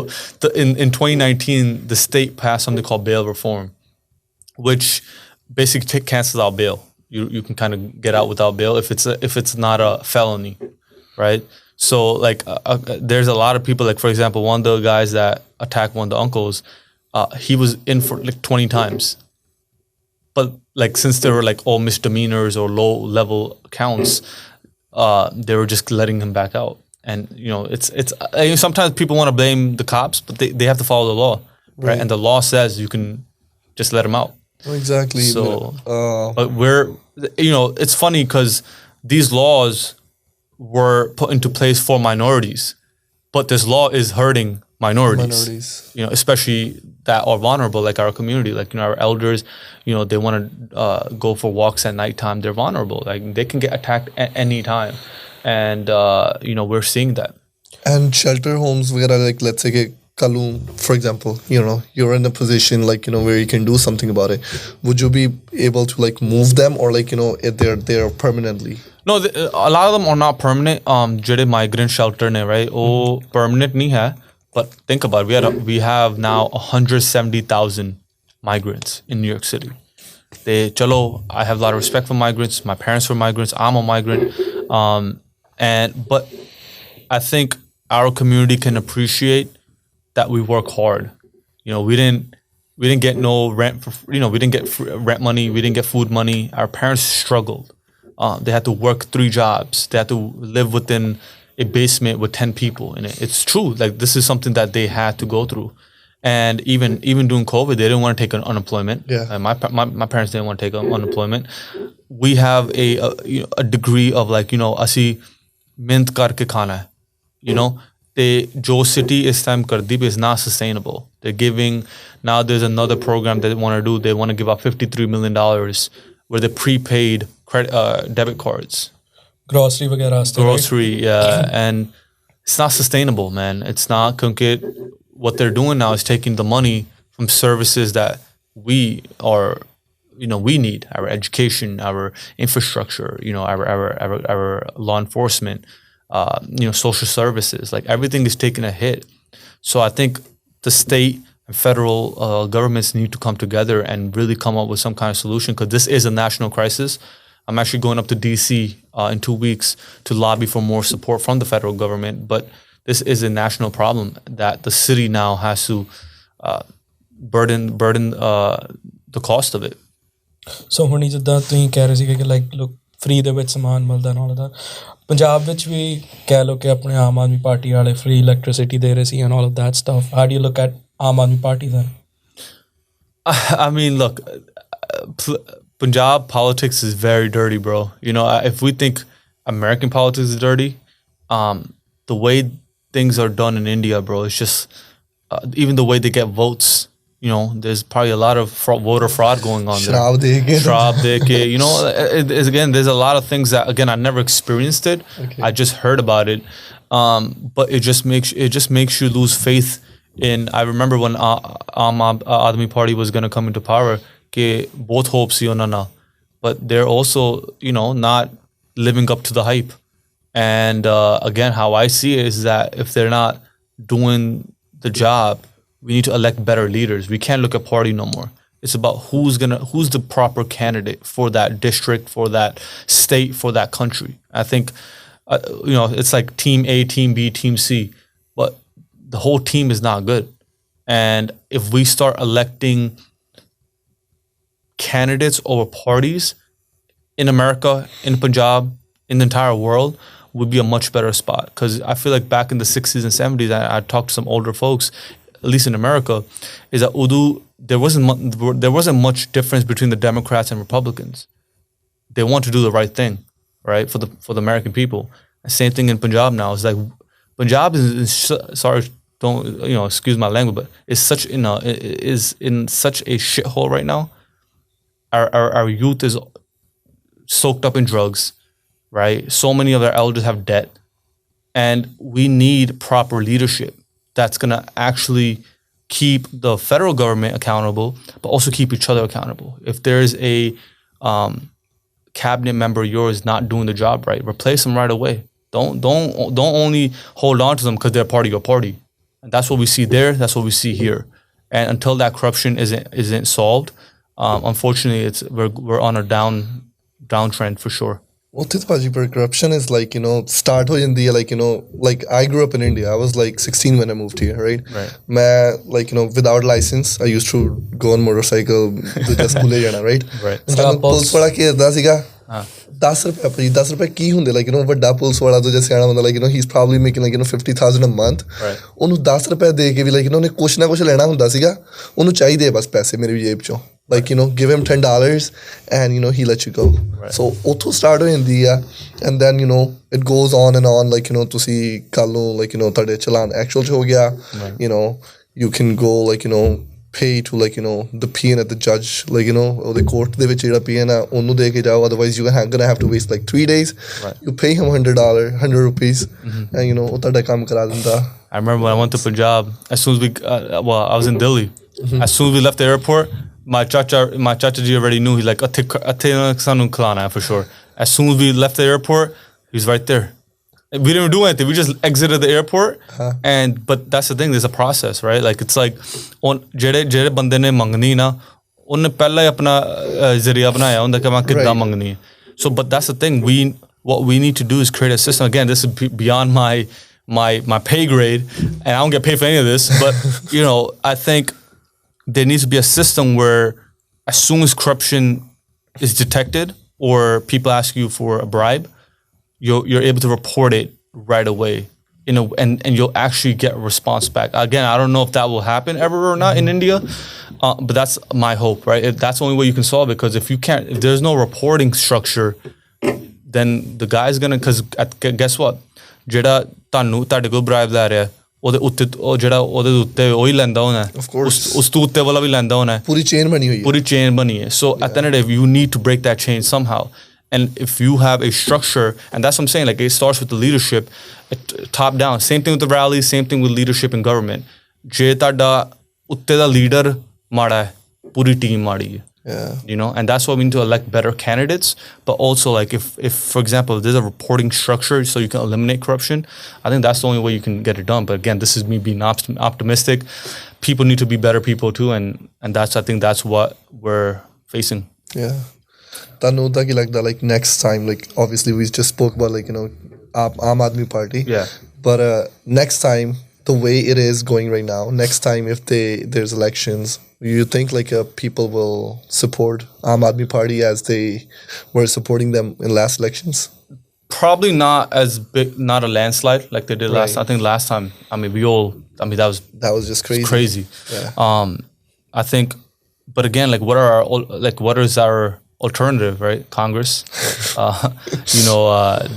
in 2019, the state passed something called bail reform, which basically cancels out bail. You can kind of get out without bail if it's not a felony, right? So like there's a lot of people, like for example, one of the guys that attacked one of the uncles, he was in for like 20 times. But like since they were like all misdemeanors or low level counts, they were just letting him back out. And it's sometimes people want to blame the cops, but they have to follow the law, right? And the law says you can just let him out. Exactly. So but it's funny because these laws were put into place for minorities, but this law is hurting minorities. Especially that are vulnerable, like our community, like our elders, they want to go for walks at nighttime. They're vulnerable, like they can get attacked at any time. And we're seeing that. And shelter homes where like let's say Kalyug, for example, you're in a position like where you can do something about it. Would you be able to like move them, or like they're there permanently? No, a lot of them are not permanent. Jede migrant shelter ne, right? Oh, permanent nahi hai. But think about it. We have now 170,000 migrants in New York City. I have a lot of respect for migrants. My parents were migrants. I'm a migrant. But I think our community can appreciate that we work hard. We didn't get no rent we didn't get rent money. We didn't get food money. Our parents struggled. They had to work 3 jobs. They had to live within a basement with 10 people in it. It's true. Like this is something that they had to go through. And even during COVID, they didn't want to take unemployment. Yeah. My parents didn't want to take unemployment. We have a degree of like asi mint karke khana hai. Jo city is time kardi is not sustainable. They're giving now. There's another program that they want to do. They want to give out $53 million where they prepaid debit cards. Grocery वगैरह आस्ते, Grocery, yeah. And it's not sustainable, man. It's not. Because what they're doing now is taking the money from services that we are, we need, our education, our infrastructure, our law enforcement, social services, like everything is taking a hit. So I think the state and federal governments need to come together and really come up with some kind of solution, because this is a national crisis. I'm actually going up to DC in 2 weeks to lobby for more support from the federal government, but this is a national problem that the city now has to burden the cost of it. ਸੋ ਹੁਣ ਜਿੱਦਾਂ ਤੁਸੀਂ ਕਹਿ ਰਹੇ ਸੀਗੇ ਕਿ like ਲੋਕ free ਦੇ ਵਿੱਚ ਸਮਾਨ ਮਿਲਦਾ ਨਾਲ ਦਾ, ਪੰਜਾਬ ਵਿੱਚ ਵੀ ਕਹਿ ਲਓ ਕਿ ਆਪਣੇ ਆਮ ਆਦਮੀ ਪਾਰਟੀ ਵਾਲੇ ਫ੍ਰੀ ਇਲੈਕਟ੍ਰਿਸਿਟੀ ਦੇ ਰਹੇ ਸੀ and all of that stuff. How do you look at Aam Aadmi Party then? I mean, look, Punjab politics is very dirty, bro. If we think American politics is dirty, the way things are done in India, bro, it's just even the way they get votes. There's probably a lot of voter fraud going on there. Shrab deke. Again, there's a lot of things that, again, I never experienced it. Okay. I just heard about it. But it just makes you lose faith in. I remember when Aam Aadmi Party was going to come into power, ke both hopes na, but they're also not living up to the hype. And again, how I see it is that if they're not doing the job, we need to elect better leaders. We can't look at party no more. It's about who's the proper candidate for that district, for that state, for that country. I think, it's like team A, team B, team C, but the whole team is not good. And if we start electing candidates over parties in America, in Punjab, in the entire world, would be a much better spot. Because I feel like back in the 60s and 70s, I talked to some older folks, at least in America, is that there wasn't much difference between the Democrats and Republicans. They want to do the right thing, right, for the American people. Same thing in Punjab now. It's like Punjab is sorry, don't excuse my language, but is in such a shithole right now. Our youth is soaked up in drugs, right? So many of our elders have debt, and we need proper leadership that's gonna actually keep the federal government accountable, but also keep each other accountable. If there's a cabinet member of yours not doing the job right, replace them right away. Don't only hold on to them because they're part of your party. And that's what we see there. That's what we see here. And until that corruption isn't solved, unfortunately, we're on a downtrend for sure. Corruption is like, start ho jandi hai, like I grew up in India. I was like 16 when I moved here, right? Main, without license, I used to go on motorcycle to just school jana, right? Police wala ki idda siga 10 ਰੁਪਏ ਭਾਜੀ 10 ਰੁਪਏ ਕੀ ਹੁੰਦੇ like ਵੱਡਾ police ਵਾਲਾ ਤੋਂ ਜੇ ਸਿਆਣਾ ਬੰਦਾ like he is probably making like 50000 a month ਉਹਨੂੰ 10 ਰੁਪਏ ਦੇ ਕੇ ਵੀ ਲਾਈਕ ਉਹਨੇ ਕੁਛ ਨਾ ਕੁਛ ਲੈਣਾ ਹੁੰਦਾ ਸੀਗਾ ਉਹਨੂੰ ਚਾਹੀਦੇ ਆ ਬਸ ਪੈਸੇ ਮੇਰੀ ਜੇਬ ਚੋਂ like give him $10 and he lets you go. So auto start ho jandi a and then it goes on and on like tusi kal nu like tade chalan actual ho gaya you can go like pay to like the PN at the judge like or the court de vich jehda PN a onu de ke jao, otherwise you gonna have to waste like 3 days. You pay him $100 rupees and ਉਹ ਤੁਹਾਡਾ ਕੰਮ ਕਰਾ ਦਿੰਦਾ. I remember when I went to Punjab, as soon as I was in Delhi, as soon as we left the airport, my chacha ji already knew. He's like, "Athe sanu khilana hai for sure." As soon as we left the airport, he was right there. We didn't even do anything. We just exited the airport. But that's the thing. There's a process, right? Like it's like on jehde bande ne mangni na, unne pehla hi apna zariya banaya hunda ki main kidda mangni. So, but that's the thing. What we need to do is create a system. Again, this is beyond my pay grade, and I don't get paid for any of this. But I think there needs to be a system where as soon as corruption is detected or people ask you for a bribe, you're able to report it right away, and you'll actually get a response back. Again, I don't know if that will happen ever or not in India, but that's my hope, right? That's the only way you can solve it, because if there's no reporting structure, then the guy's gonna, because guess what? Jeda ਤੁਹਾਡੇ ਕੋਲ bribe ਲੈ ਰਿਹਾ ਉਹਦੇ ਉੱਤੇ ਉਹ ਜਿਹੜਾ ਉਹਦੇ ਉੱਤੇ ਉਹੀ ਲੈਂਦਾ ਹੋਣਾ ਉਸ ਤੋਂ ਉੱਤੇ ਵਾਲਾ ਵੀ ਲੈਂਦਾ ਹੋਣਾ ਪੂਰੀ ਚੇਨ ਬਣੀ ਹੈ so at the end of the day you need to break that chain somehow. And if you have a structure, and that's what I'm saying, like it starts with the leadership, top down. Same thing with the rallies, same thing with leadership in government. Je tada utte da leader mada hai, puri team madi hai. And that's why we need to elect better candidates. But also, like if for example, there's a reporting structure so you can eliminate corruption, I think that's the only way you can get it done. But again, this is me being optimistic. People need to be better people too, and I think that's what we're facing. ਤੁਹਾਨੂੰ ਉਹਦਾ ਕੀ ਲੱਗਦਾ like next time, like obviously we just spoke about like Aam Aadmi Party, but next time the way it is going right now, next time if there's elections, you think like people will support Aam Aadmi Party as they were supporting them in last elections? Probably not as big, not a landslide like they did last. I think last time, that was just crazy. I think, but again, like what is our alternative, right? Congress,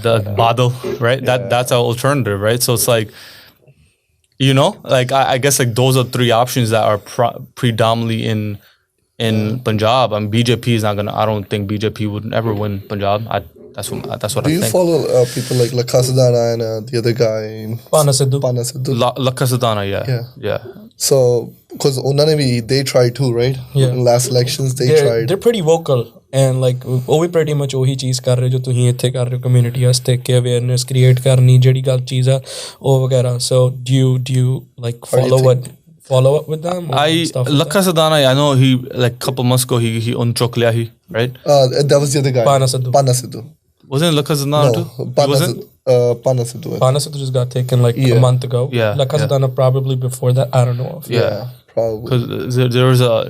the Badal, right? That's our alternative, right? So it's like, like I guess like those are 3 options that are predominantly in Punjab. BJP is not gonna. I don't think BJP would ever win Punjab. That's what Do I you think. follow people like Lakha Sadana and the other guy? Pana Sidhu. Pana Sidhu. Lakha Sadana, Yeah. yeah. So, because they tried too, right? Yeah. In last elections, they tried. They're pretty vocal and like ਉਹ ਵੀ pretty much ਉਹੀ ਚੀਜ਼ ਕਰ ਰਹੇ ਜੋ ਤੁਸੀਂ ਇੱਥੇ ਕਰ ਰਹੇ ਹੋ community ਵਾਸਤੇ ਕਿ awareness create ਕਰਨੀ ਜਿਹੜੀ ਗੱਲ ਚੀਜ਼ ਆ ਉਹ ਵਗੈਰਾ. So do you like follow up with them? Lakha Sadana, I know he like couple months ago he unchok liya he, right? That was the other guy. Pana Sidhu. Pana Sidhu. Wasn't it Lakha Sadana too? Pana Sidhu. Pana Sidhu. Pana Sidhu just got taken like a month ago. Yeah, Lakha Sadana probably before that. I don't know. Yeah. Probably. Because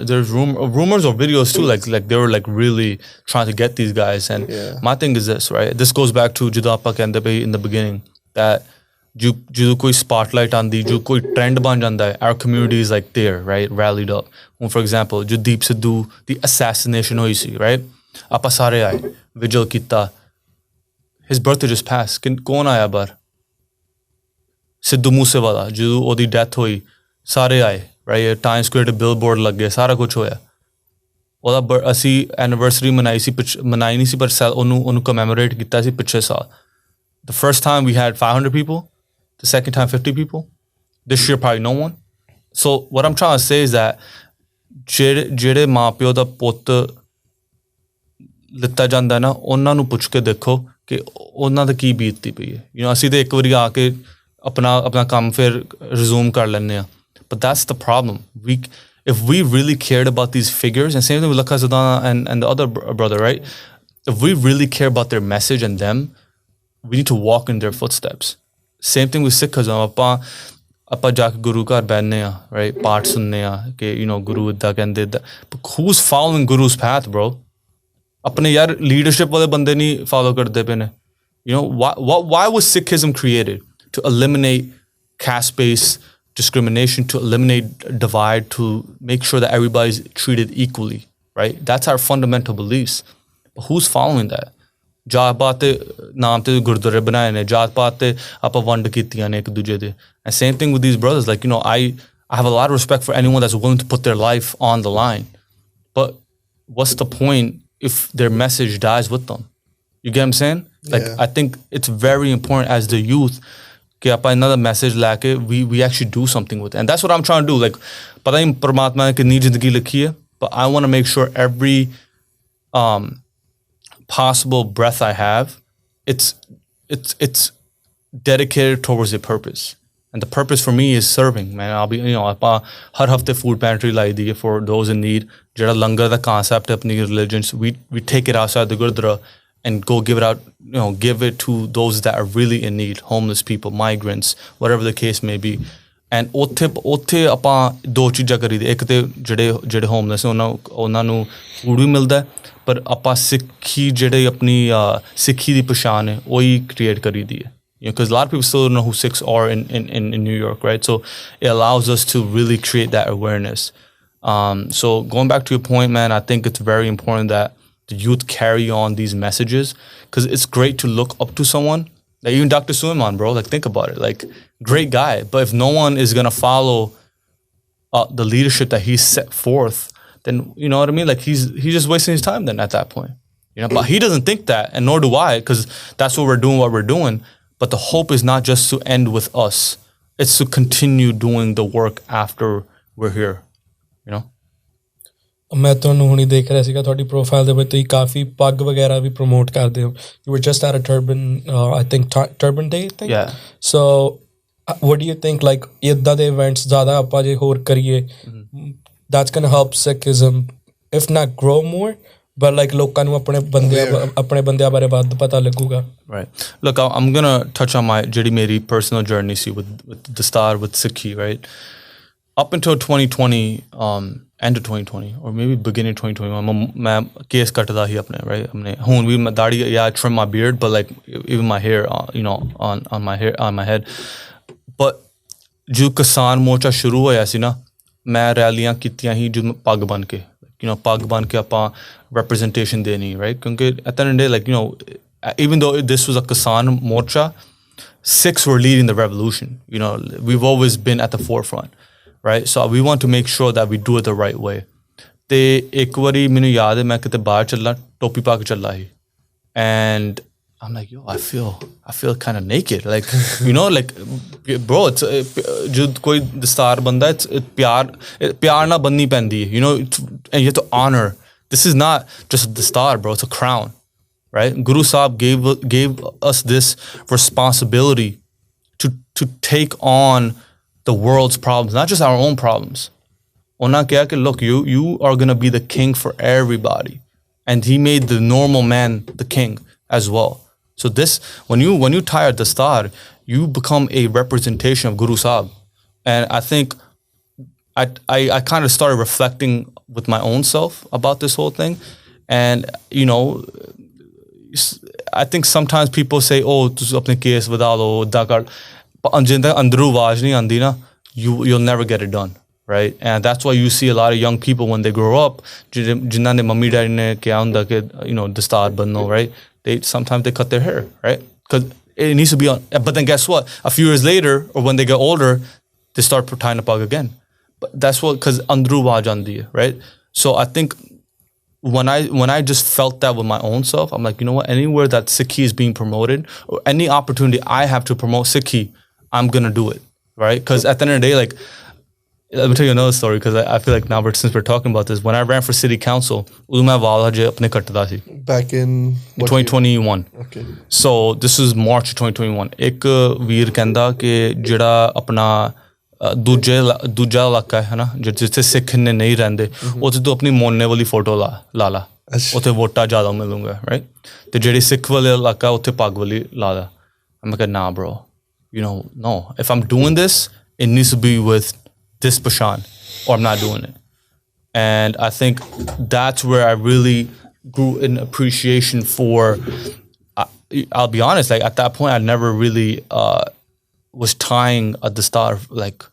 there's rumors or videos too, like they were like really trying to get these guys. And my thing is this, right? This goes back to Jidapa Kende in the beginning, that जो कोई spotlight आंदी, जो कोई trend बन जाता है, our community is like there, right? Rallied up. For example, जो Deep Sidhu, the assassination हुई सी, right? आपा सारे आए, vigil किता. His birthday just passed. कौन आया बार? सिद्धू मूसेवाला, जो ओदी death हुई, सारे आए, right? Times Square ते billboard लग गए, सारा कुछ होया. ਉਹਦਾ ਅਸੀਂ ਐਨੀਵਰਸਰੀ ਮਨਾਈ ਨਹੀਂ ਸੀ ਪਰ ਉਹਨੂੰ ਕਮੈਮੋਰੇਟ ਕੀਤਾ ਸੀ ਪਿਛਲੇ ਸਾਲ. The first time we had 500 people, the second time 50 people. This year probably no one. So what I'm trying to say is that ਜਿਹੜੇ ਮਾਂ ਪਿਓ ਦਾ ਪੁੱਤ ਲਿੱਤਾ ਜਾਂਦਾ ਨਾ, ਉਹਨਾਂ ਨੂੰ ਪੁੱਛ ਕੇ ਦੇਖੋ ਕਿ ਉਹਨਾਂ ਦਾ ਕੀ ਬੀਤਦੀ ਪਈ ਹੈ. ਅਸੀਂ ਤਾਂ ਇੱਕ ਵਾਰੀ ਆ ਕੇ ਆਪਣਾ ਕੰਮ ਫਿਰ ਰਿਜ਼ੂਮ ਕਰ ਲੈਂਦੇ ਹਾਂ. But that's the problem. If we really cared about these figures, and same thing with Lakha Sadana and the other brother, right? If we really care about their message and them, we need to walk in their footsteps. Same thing with Sikhism. ਆਪਾਂ ਜਾ ਕੇ ਗੁਰੂ ਘਰ ਬਹਿੰਦੇ ਆ, right? ਪਾਠ ਸੁਣਦੇ ਆ ਕਿ ਗੁਰੂ ਇੱਦਾਂ ਕਹਿੰਦੇ. But who's following Guru's path, bro? ਆਪਣੇ ਯਾਰ ਲੀਡਰਸ਼ਿਪ ਵਾਲੇ ਬੰਦੇ ਨਹੀਂ ਫੋਲੋ ਕਰਦੇ ਪਏ ਨੇ. Why was Sikhism created? To eliminate caste-based discrimination, to eliminate divide, to make sure that everybody's treated equally, right? That's our fundamental beliefs. But who's following that? ਜਾਤ ਪਾਤ ਦੇ ਨਾਮ ਤੇ ਗੁਰਦੁਆਰੇ ਬਣਾਏ ਨੇ, ਜਾਤ ਪਾਤ ਤੇ ਆਪਾਂ ਵੰਡ ਕੀਤੀਆਂ ਨੇ ਇੱਕ ਦੂਜੇ ਦੇ. And same thing with these brothers. Like, I have a lot of respect for anyone that's willing to put their life on the line. But what's the point if their message dies with them? You get what I'm saying? Like, I think it's very important as the youth ਕਿ ਆਪਾਂ ਇਹਨਾਂ ਦਾ message ਲੈ ਕੇ we actually do something with it. And that's what I'm trying to do. Like, ਪਤਾ ਨਹੀਂ ਪਰਮਾਤਮਾ ਨੇ ਕਿੰਨੀ ਜ਼ਿੰਦਗੀ ਲਿਖੀ ਹੈ, but I want to make sure every possible breath I have, it's dedicated towards a purpose. And the purpose for me is serving, man. I'll be, ਆਪਾਂ ਹਰ ਹਫਤੇ food pantry ਲਾਈ ਦੀ ਹੈ for those in need. ਜਿਹੜਾ ਲੰਗਰ ਦਾ concept ਹੈ ਆਪਣੀ religions, we take it outside the gurdwara and go give it out, give it to those that are really in need, homeless people, migrants, whatever the case may be. And ਉੱਥੇ ਆਪਾਂ ਦੋ ਚੀਜ਼ਾਂ ਕਰੀਦੀ. ਇੱਕ ਤੇ ਜਿਹੜੇ homeless ਉਹਨਾਂ ਨੂੰ food ਵੀ ਮਿਲਦਾ, ਪਰ ਆਪਾਂ ਸਿੱਖੀ ਜਿਹੜੇ ਆਪਣੀ ਸਿੱਖੀ ਦੀ ਪਛਾਣ ਹੈ ਉਹੀ ਕ੍ਰੀਏਟ ਕਰੀਦੀ ਹੈ. Because a lot of people still don't know who Sikhs are in New York, right? So it allows us to really create that awareness. So going back to your point, man, I think it's very important that the youth carry on these messages, because it's great to look up to someone. Like even Dr. Suleiman, bro, like think about it. Like, great guy, but if no one is going to follow the leadership that he set forth, then, you know what I mean? Like he's just wasting his time then at that point. But he doesn't think that, and nor do I, because that's what we're doing. But the hope is not just to end with us. It's to continue doing the work after we're here, ਮੈਂ ਤੁਹਾਨੂੰ ਹੁਣੀ ਦੇਖ ਰਿਹਾ ਸੀਗਾ ਤੁਹਾਡੀ profile ਦੇ ਵਿੱਚ ਤੁਸੀਂ ਕਾਫੀ ਪੱਗ ਵਗੈਰਾ ਵੀ ਪ੍ਰਮੋਟ ਕਰਦੇ ਹੋ. You were just at a Turban, I think Turban Day, I think? Yeah. So what do you think, like ਇੱਦਾਂ ਦੇ ਇਵੈਂਟਸ ਜ਼ਿਆਦਾ ਆਪਾਂ ਜੇ ਹੋਰ ਕਰੀਏ, that's gonna help Sikhism, if not grow more, but like ਲੋਕਾਂ ਨੂੰ ਆਪਣੇ ਬੰਦਿਆਂ ਬਾਰੇ ਵੱਧ ਪਤਾ ਲੱਗੂਗਾ. Right. Look, I'm gonna touch on ਜਿਹੜੀ ਮੇਰੀ personal journey C with the start with Sikhi, right? Up until 2020, end of 2020, or maybe beginning 2021, ਮੈਂ ਕੇਸ ਕੱਟਦਾ ਸੀ ਆਪਣੇ, right? ਹੁਣ ਵੀ ਮੈਂ ਦਾੜੀ, I trim my beard, but like even my hair, on my head. But ਜੋ ਕਿਸਾਨ ਮੋਰਚਾ ਸ਼ੁਰੂ ਹੋਇਆ ਸੀ ਨਾ, ਮੈਂ ਰੈਲੀਆਂ ਕੀਤੀਆਂ ਸੀ ਜੋ ਪੱਗ ਬਣ ਕੇ, ਪੱਗ ਬਣ ਕੇ ਆਪਾਂ representation ਦੇਣੀ, right? ਕਿਉਂਕਿ at the end of the day, like, even though this was a Kisan Morcha, Sikhs were leading the revolution. We've always been at the forefront. Right, so we want to make sure that we do it the right way. ਤੇ ਇੱਕ ਵਾਰੀ ਮੈਨੂੰ ਯਾਦ ਹੈ ਮੈਂ ਕਿਤੇ ਬਾਹਰ ਚੱਲਾ, ਟੋਪੀ ਪਾ ਕੇ ਚੱਲਾ ਸੀ, and I'm like, yo, I feel kind of naked. Like, you know, like, bro, it's jo koi dastar banda, it's pyar na banni pendi, you know, and you have to honor. This is not just a dastar, bro. It's a crown, right? Guru Sahib gave us this responsibility to take on the world's problems, not just our own problems. Ona kya ki, look, you are gonna be the king for everybody, and he made the normal man the king as well. So this, when you tie a dastar, you become a representation of Guru Sahib. And I think I kind of started reflecting with my own self about this whole thing. And, you know, I think sometimes people say, oh, ਤੁਸੀਂ ਆਪਣੇ case ਵਧਾ ਲਓ, ਏਦਾਂ ਕਰ, but ਜਿੰਦਾ ਅੰਦਰੋਂ ਆਵਾਜ਼ ਨਹੀਂ ਆਉਂਦੀ ਨਾ, you'll never get it done, right? And that's why you see a lot of young people when they grow up, ਜਿਨ੍ਹਾਂ ਦੇ ਮੰਮੀ ਡੈਡੀ ਨੇ ਕਿਹਾ ਹੁੰਦਾ ਕਿ, you know, ਦਸਤਾਰ ਬੰਨੋ, right? Sometimes they cut their hair, right? Because it needs to be on. But then guess what? A few years later, or when they get older, they start tying a pug again. But that's what, because andru waaj aandi hai, right? So I think when I just felt that with my own self, I'm like, you know what? Anywhere that Sikhi is being promoted, or any opportunity I have to promote Sikhi, I'm gonna do it, right? Because at the end of the day, like, let me tell you another story, because I feel like now, since we're talking about this, when I ran for city council, back in 2021. Okay. So this is March 2021. एक वीर कहंदा कि जिहड़ा अपना दूजा इलाका है ना, जिथे सिख ने नहीं रहंदे, उत्थे तू अपनी मोने वाली फोटो ला उत्थे वोटा ज़्यादा मिलूंगा, right? ते जिहड़ी सिख वाले इलाका उत्थे पग वाली ला I'm like, nah, bro. You know, no. If I'm doing this, it needs to be with this Bashan, or I'm not doing it. And I think that's where I really grew an appreciation for, I'll be honest, like at that point I never really was tying a dastar like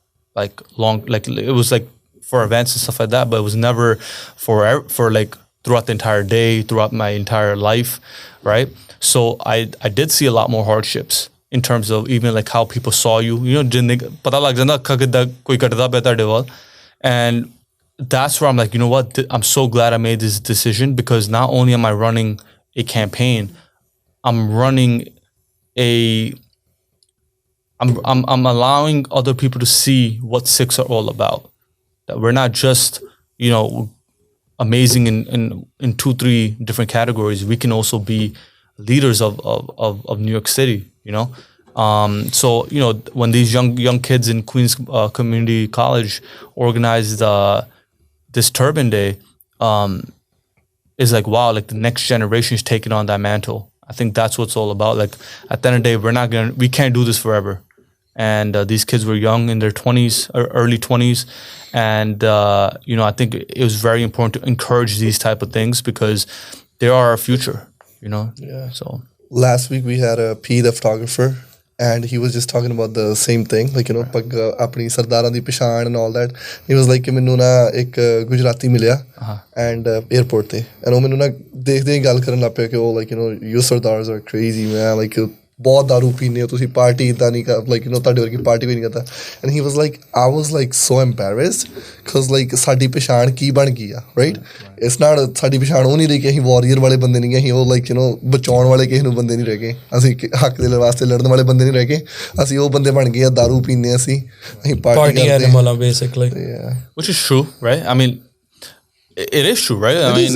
long, like it was like for events and stuff like that, but it was never for like throughout the entire day, throughout my entire life, right? So I did see a lot more hardships in terms of even like how people saw you, you know, pata lag janda koi katda pe tade wal. And that's where I'm like, you know what, I'm so glad I made this decision, because not only am I running a campaign, I'm running I'm allowing other people to see what Sikhs are all about. That we're not just, you know, amazing in 2-3 different categories. We can also be leaders of New York City, you know. So, you know, when these young kids in Queens Community College organized this Turban Day, is like, wow, like the next generation is taking on that mantle. I think that's what it's all about. Like at the end of the day, we can't do this forever. And these kids were young, in their 20s or early 20s. And, you know, I think it was very important to encourage these type of things, because they are our future, you know? Yeah. So last week we had a P, the photographer, and he was just talking about the same thing, like, you know, apni sardaran di peshan and all that. He was like, mainu na ek Gujarati milya and airport te, and oh mainu na dekh gal karan lag piya ki, oh, like, you know, you sardars are crazy, man, like बहुत दारू पीने हो तुसी party इतना नहीं कर, like, you know, ਤੁਹਾਡੇ ਵਰਗੀ ਪਾर्टी भी नहीं करता. And he was like, I was like so embarrassed, because like ਸਾਡੀ ਪਛਾਣ ਕੀ ਬਣ ਗਈ ਆ, right? It's not ਸਾਡੀ ਪਛਾਣ ਉਹ ਨਹੀਂ ਰਹੀ ਕਿ ਅਸੀਂ ਵਾਰੀਅਰ ਵਾਲੇ ਬੰਦੇ ਨਹੀਂ ਗਏ, ਅਸੀਂ ਉਹ, like, you know, ਬਚਾਉਣ ਵਾਲੇ ਕਿਸੇ ਨੂੰ ਬੰਦੇ ਨਹੀਂ ਰਹਿ ਗਏ, ਅਸੀਂ ਹੱਕ ਦੇ ਵਾਸਤੇ ਲੜਨ ਵਾਲੇ ਬੰਦੇ ਨਹੀਂ ਰਹਿ ਗਏ, ਅਸੀਂ ਉਹ ਬੰਦੇ ਬਣ ਗਏ ਆ, ਦਾਰੂ ਪੀਂਦੇ ਅਸੀਂ party animal basically. Yeah, which is true, right? I mean, it is true, right? I mean,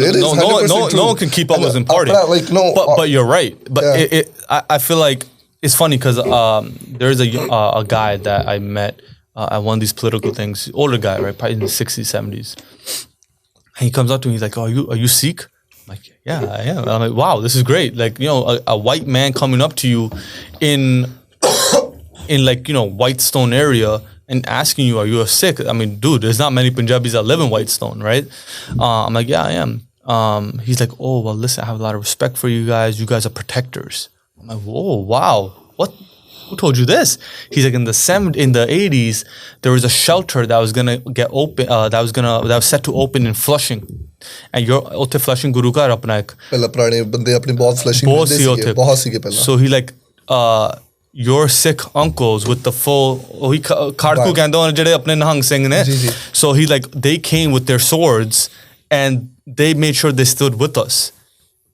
no one can keep up with him party. Like, no, but you're right. But yeah. I feel like it's funny, because there's a guy that I met at one of these political things, older guy, right, probably in the 60s, 70s. And he comes up to me, he's like, "Oh, are you Sikh?" I'm like, "Yeah, I am." I'm like, "Wow, this is great." Like, you know, a white man coming up to you in like, you know, Whitestone area and asking you, "Are you a Sikh?" I mean, dude, there's not many Punjabis that live in Whitestone, right? I'm like, "Yeah, I am." He's like, "Oh, well, listen, I have a lot of respect for you guys. You guys are protectors." I'm like, "Whoa, wow, what? Who told you this?" He's like, in the 80s, there was a shelter that was gonna get open, that was set to open in Flushing, and you're Flushing Guru Ghar apna ek ਪਹਿਲਾਂ ਪੁਰਾਣੇ ਬੰਦੇ ਆਪਣੇ ਬਹੁਤ ਫਲਸ਼ਿੰਗ ਹੁੰਦੇ ਸੀਗੇ, ਬਹੁਤ ਸੀਗੇ ਪਹਿਲਾਂ. So he like, your Sikh uncles with the full, he khadku kehndo ne jehde apne Nahang Singh ne, so he like, they came with their swords and they made sure they stood with us.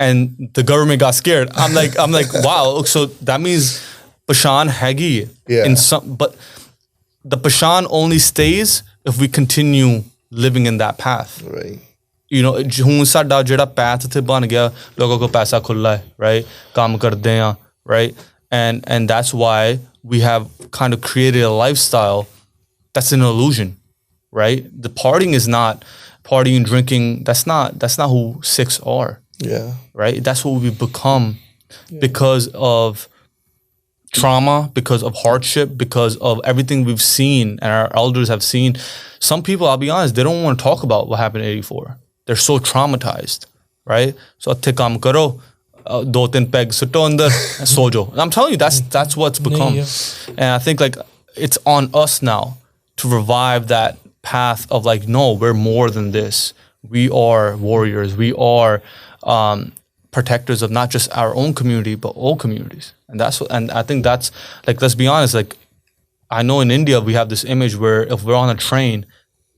and the government got scared. I'm like, wow. So that means Pashan hagi Yeah. in some, but the Pashan only stays if we continue living in that path. Right. You know, ਹੁਣ ਸਾਡਾ ਜਿਹੜਾ path ਤੇ ਬਣ ਗਿਆ, ਲੋਕਾਂ ਕੋਲ ਪੈਸਾ ਖੁੱਲਾ ਹੈ, right? ਕੰਮ ਕਰਦੇ ਆ, right? And that's why we have kind of created a lifestyle that's an illusion, right? The partying is not partying, drinking. That's not who Sikhs are. Yeah. Right? That's what we've become because of trauma, because of hardship, because of everything we've seen and our elders have seen. Some people, I'll be honest, they don't want to talk about what happened in 84. They're so traumatized, right? So atte kaam karo, do tin peg sutto andar, sojo. I'm telling you, that's what's become. And I think like it's on us now to revive that path of like, no, we're more than this. We are warriors. We are protectors of not just our own community but all communities. And I think that's like, let's be honest, like I know in India we have this image where if we're on a train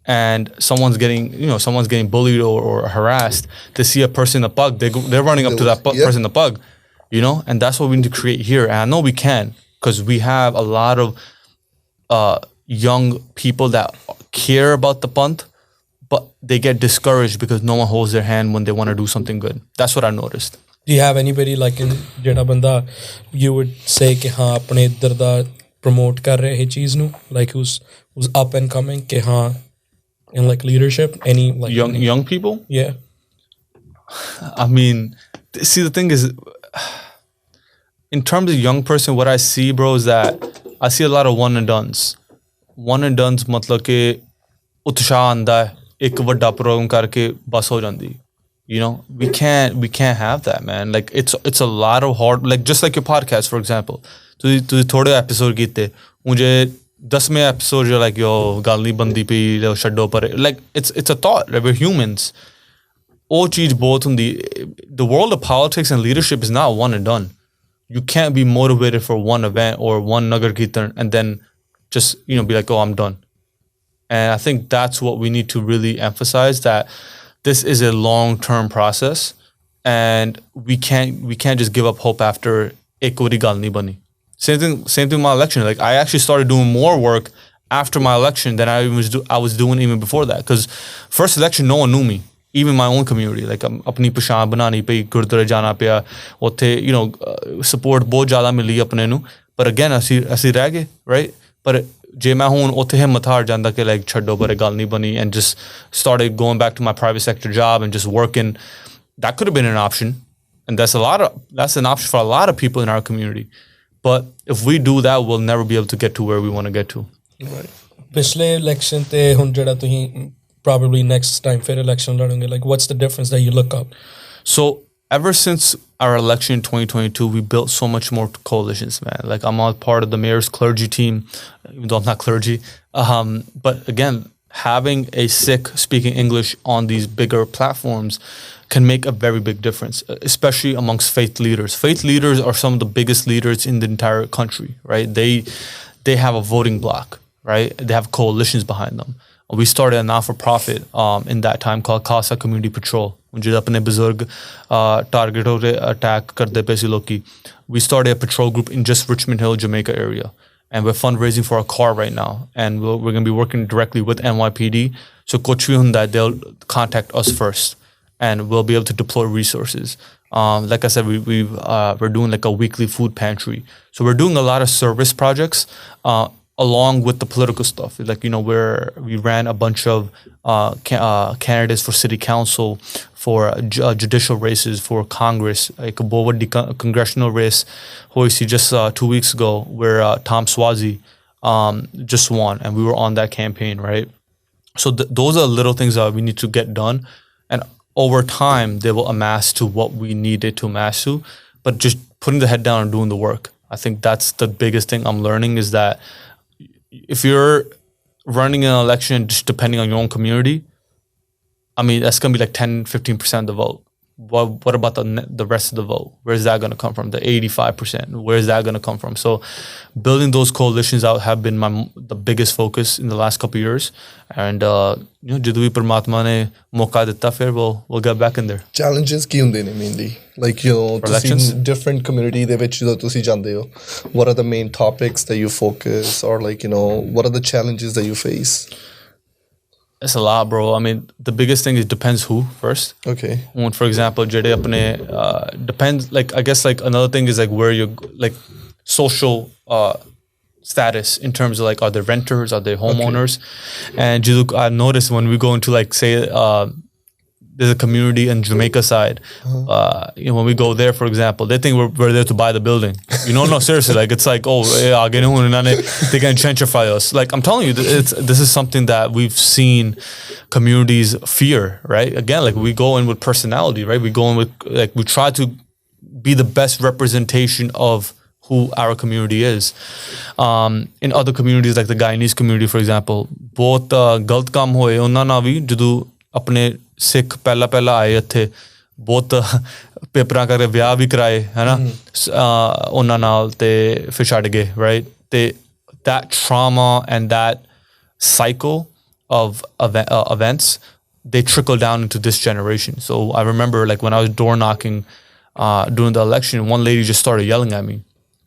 and someone's getting bullied or harassed, they see a person in a pug, they're running up to that person in the pug, you know. And that's what we need to create here. And I know we can, because we have a lot of young people that care about the pant, but they get discouraged because no one holds their hand when they want to do something good. That's what I noticed. Do you have anybody like in ਜਿਹੜਾ ਬੰਦਾ you would say ਕਿ ਹਾਂ ਆਪਣੇ ਇੱਧਰ ਦਾ promote ਕਰ ਰਿਹਾ ਇਹ ਚੀਜ਼ ਨੂੰ, like who's up and coming ਕਿ ਹਾਂ in like leadership, any like young people? Yeah. I mean, see, the thing is, in terms of young person, what I see, bro, is that I see a lot of one and dones. One and dones matlab ke utshah aanda hai, ek vadda program karke bas ho jandi. You know, we can't have that, man. Like it's a lot of hard, like just like your podcast, for example. To thode episode kite, mujhe 10वें episode you're like, yo, gal nahi bandi pi, lo chhaddo pare. Like it's a thought, right? We're humans. Oh cheez both hundi. The world of politics and leadership is not one and done. You can't be motivated for one event or one nagar kirtan and then just, you know, be like, oh, I'm done. And I think that's what we need to really emphasize, that this is a long-term process and we can't just give up hope after ek wari gal nahi bani. Same thing with my election. Like I actually started doing more work after my election than I was doing even before that. Because first election, no one knew me, even my own community. Like apni pehchan banani pai, gurdwara jana paya, utthe, you know, support bahut zyada mili apne nu. But again, ਅਸੀਂ ਰਹਿ ਗਏ, right? But ਜੇ ਮੈਂ ਹੁਣ ਉੱਥੇ ਹਿੰਮਤ ਹਾਰ ਜਾਂਦਾ ਕਿ like ਛੱਡੋ ਪਰੇ ਗੱਲ ਨਹੀਂ ਬਣੀ and just started going back to my private sector job and just working, that could have been an option. And that's an option for a lot of people in our community. But if we do that, we'll never be able to get to where we want to get to. Right. ਪਿਛਲੇ election ਤੇ ਹੁਣ ਜਿਹੜਾ ਤੁਸੀਂ probably next time ਫਿਰ election ਲੜੋਗੇ, like what's the difference that you look up? So ever since our election in 2022, we built so much more coalitions, man. Like I'm all part of the mayor's clergy team, even though I'm not clergy. But again, having a Sikh speaking English on these bigger platforms can make a very big difference, especially amongst faith leaders. Faith leaders are some of the biggest leaders in the entire country, right? They have a voting bloc, right? They have coalitions behind them. We started a not-for-profit in that time called Khalsa Community Patrol. ਜਿਹਦੇ ਆਪਣੇ ਬਜ਼ੁਰਗ target ਹੋ ਰਹੇ attack ਕਰਦੇ ਪਏ ਸੀ ਲੋਕੀ. We started a patrol group in just Richmond Hill, Jamaica area. And we're fundraising for a car right now. And we're going to be working directly with NYPD. So kuch bhi hunda, they'll contact us first. And we'll be able to deploy resources. Like I said, we're doing like a weekly food pantry. So we're doing a lot of service projects along with the political stuff. Like, you know, we ran a bunch of candidates for city council, for judicial races, for Congress. Like a बहुत बड़ी congressional race हुई थी just 2 weeks ago, where Tom Swazi just won, and we were on that campaign, right? So those are little things that we need to get done, and over time they will amass to what we needed to amass to. But just putting the head down and doing the work, I think that's the biggest thing I'm learning, is that if you're running an election just depending on your own community, I mean, that's going to be like 10-15% of the vote. what about the rest of the vote? Where's that going to come from? The 85%, where's that going to come from? So building those coalitions out have been the biggest focus in the last couple of years. And ਜਦੋਂ ਵੀ ਪਰਮਾਤਮਾ ਨੇ ਮੌਕਾ ਦਿੱਤਾ, ਫਿਰ we'll get back in there. Challenges ਕੀ ਹੁੰਦੇ ਨੇ mainly? Like, ਤੁਸੀਂ different community ਦੇ ਵਿੱਚ ਜਦੋਂ ਤੁਸੀਂ ਜਾਂਦੇ ਹੋ, what are the main topics that you focus, or like, what are the challenges that you face? It's a lot, bro. I mean, the biggest thing is depends who first. Okay. For example, depends, like, I guess, like, another thing is, like, where you're, like, social status in terms of, like, are they renters, are they homeowners? Okay. And I noticed when we go into, like, say, there's a community in Jamaica side. When we go there, for example, they think we're there to buy the building. No, seriously. Like, it's like, they can gentrify us. Like, I'm telling you, this is something that we've seen communities fear, right? Again, like, we go in with personality, right? We go in with, like, we try to be the best representation of who our community is. In other communities, like the Guyanese community, for example, ਬਹੁਤ ਗਲਤ ਕੰਮ ਹੋਏ ਉਹਨਾਂ ਨਾਲ ਵੀ ਜਦੋਂ ਆਪਣੇ ਸਿੱਖ ਪਹਿਲਾਂ ਆਏ ਇੱਥੇ ਬਹੁਤ ਪੇਪਰਾਂ ਕਰਕੇ ਵਿਆਹ ਵੀ ਕਰਾਏ ਹੈ ਨਾ ਉਹਨਾਂ ਨਾਲ ਤੇ ਫਿਰ ਛੱਡ ਗਏ right ਤੇ that trauma and that cycle of events they trickle down into this generation. So I remember like when I was door knocking during the election, one lady just started yelling at me.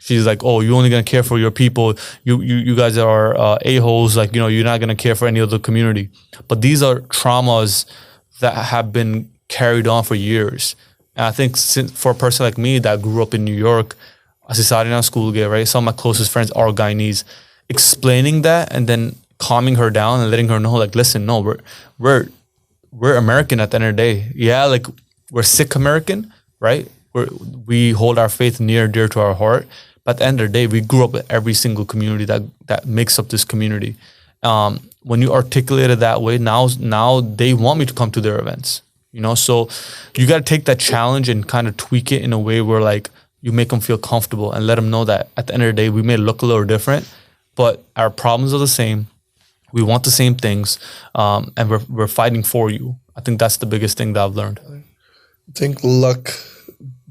She's like, oh, you're only going to care for your people. You guys are a-holes. Like, you're not going to care for any other community. But these are traumas that have been carried on for years. And I think for a person like me that grew up in New York, school, right? Some of my closest friends are Guyanese. Explaining that and then calming her down and letting her know, like, listen, no, we're American at the end of the day. Yeah, like, we're Sikh American, right? We hold our faith near and dear to our heart. But at the end of the day, we grew up with every single community that makes up this community. When you articulate it that way, now they want me to come to their events. So you got to take that challenge and kind of tweak it in a way where, like, you make them feel comfortable and let them know that at the end of the day, we may look a little different, but our problems are the same. We want the same things, and we're fighting for you. I think that's the biggest thing that I've learned. I think luck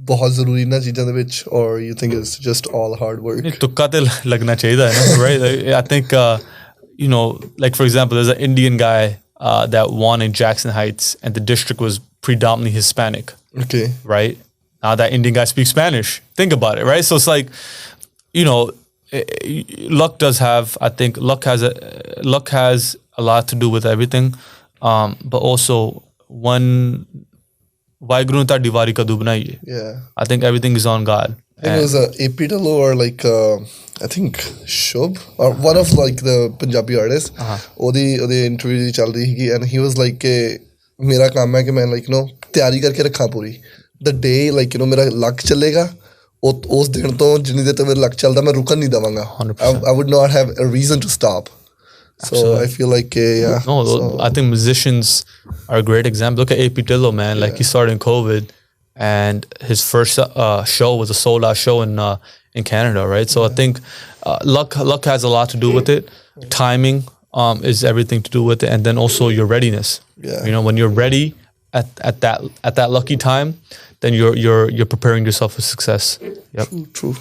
ਬਹੁਤ ਜ਼ਰੂਰੀ ਨਾ ਚੀਜ਼ਾਂ ਦੇ ਵਿੱਚ, or you think it's just all hard work? ਤੁੱਕਾ ਤੇ ਲੱਗਣਾ ਚਾਹੀਦਾ ਹੈ ਨਾ, right? I think like, for example, there's an Indian guy that won in Jackson Heights, and the district was predominantly Hispanic. Okay. Right? Now that Indian guy speaks Spanish. Think about it, right? So it's like, luck does have, I think luck has a lot to do with everything. But also Waheguru ਨੇ ਤੁਹਾਡੀ ਵਾਰੀ ਕਦੋਂ ਬਣਾਈ ਹੈ? I think everything is on God. I think it was AP Dillo or like I think Shub or one of like the Punjabi artists. ਉਹਦੀ interview ਚੱਲ ਰਹੀ ਸੀਗੀ and he was like ਕਿ ਮੇਰਾ ਕੰਮ ਹੈ ਕਿ ਮੈਂ like ਤਿਆਰੀ ਕਰਕੇ ਰੱਖਾਂ ਪੂਰੀ. The day like ਮੇਰਾ ਲੱਕ ਚੱਲੇਗਾ ਉਸ ਦਿਨ ਤੋਂ ਜਿੰਨੀ ਦੇਰ ਤੱਕ ਮੇਰਾ ਲੱਕ ਚੱਲਦਾ ਮੈਂ ਰੁਕਣ ਨਹੀਂ ਦੇਵਾਂਗਾ. I would not have a reason to stop. Absolutely. So I feel like I think musicians are a great example. Look at AP Dillo, man. Like, he started in COVID and his first show was a sold out show in Canada, right? So I think luck has a lot to do with it. Timing is everything to do with it, and then also your readiness. When you're ready at that lucky time, then you're preparing yourself for success. Yep. True.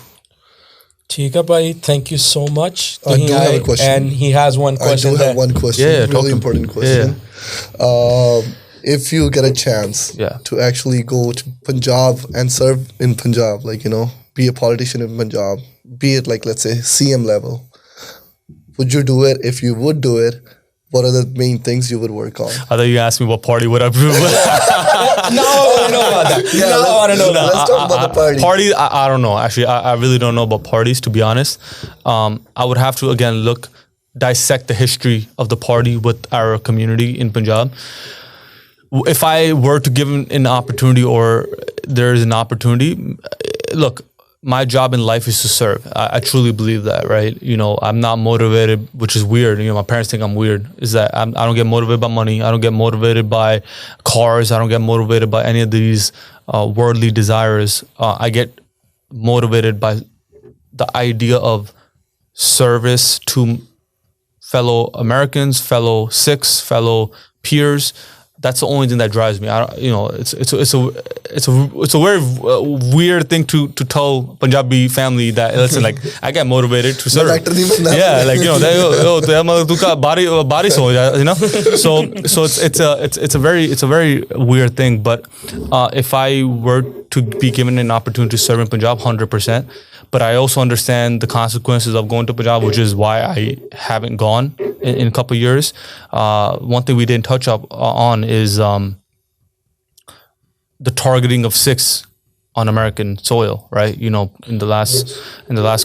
Chika bhai, thank you so much. I do have a question. And he has one question. I do have one question. Yeah, really important question. Yeah. If you get a chance to actually go to Punjab and serve in Punjab, like, be a politician in Punjab, be it like, let's say, CM level, would you do it? If you would do it, what are the main things you would work on? I thought you asked me what party would I do. Now I want to know about that. Yeah, now I want to know that. Let's talk about the party. Parties, I don't know. Actually, I really don't know about parties, to be honest. I would have to, again, dissect the history of the party with our community in Punjab. If I were to give an opportunity, or there is an opportunity, look, my job in life is to serve. I truly believe that, right? I'm not motivated, which is weird. My parents think I'm weird. Is that I don't get motivated by money. I don't get motivated by cars. I don't get motivated by any of these worldly desires. I get motivated by the idea of service to fellow Americans, fellow Sikhs, fellow peers, That's the only thing that drives me. I don't, you know, it's a very weird thing to tell Punjabi family that listen, like I get motivated to serve. Yeah, like you know, you know. So it's a very weird thing. But if I were to be given an opportunity to serve in Punjab, 100%. But I also understand the consequences of going to Punjab, which is why I haven't gone in a couple of years. One thing we didn't touch up on is the targeting of Sikhs on American soil, right? You know, in the last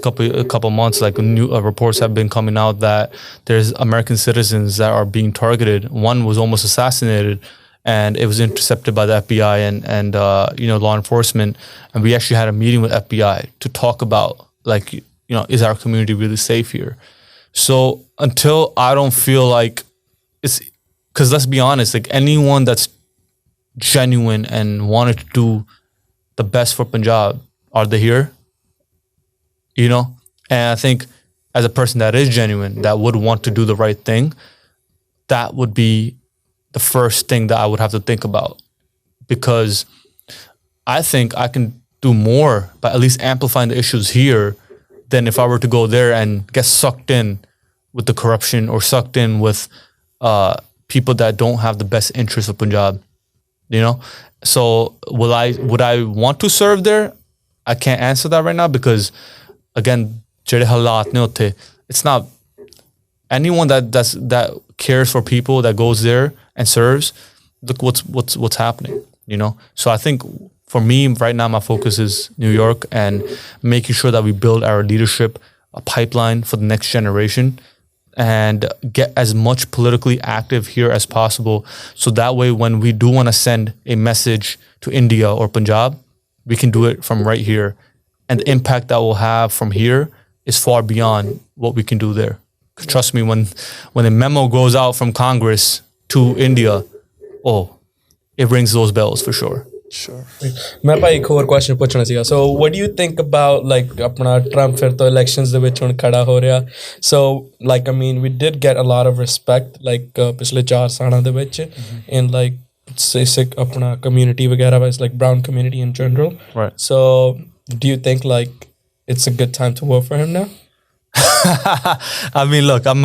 couple months, like new reports have been coming out that there's American citizens that are being targeted. One was almost assassinated, and it was intercepted by the FBI and you know, law enforcement. And we actually had a meeting with FBI to talk about, like, you know, is our community really safe here? So until I don't feel like it's, because let's be honest, like anyone that's genuine and wanted to do the best for Punjab, are they here? You know? And I think as a person that is genuine, that would want to do the right thing, that would be the first thing that I would have to think about, because I think I can do more by at least amplifying the issues here than if I were to go there and get sucked in with the corruption or sucked in with people that don't have the best interests of Punjab, you know? So would I want to serve there? I can't answer that right now because, again, jehde halat ne utte, it's not anyone that cares for people that goes there and serves. Look what's happening, you know? So I think for me right now, my focus is New York and making sure that we build our leadership, a pipeline for the next generation, and get as much politically active here as possible. So that way, when we do want to send a message to India or Punjab, we can do it from right here. And the impact that we'll have from here is far beyond what we can do there. Trust me, when a memo goes out from Congress to India, it rings those bells for sure. Sure. मैं भाई एक और question पूछना सीगा. So what do you think about like अपना Trump फिर तो elections ਦੇ ਵਿੱਚ ਹੁਣ ਖੜਾ ਹੋ ਰਿਹਾ? So like I mean we did get a lot of respect like ਪਿਛਲੇ 4 ਸਾਲਾਂ ਦੇ ਵਿੱਚ in like Sikh अपना community वगैरह was like brown community in general. Right. So do you think like it's a good time to vote for him now? I mean, look, I'm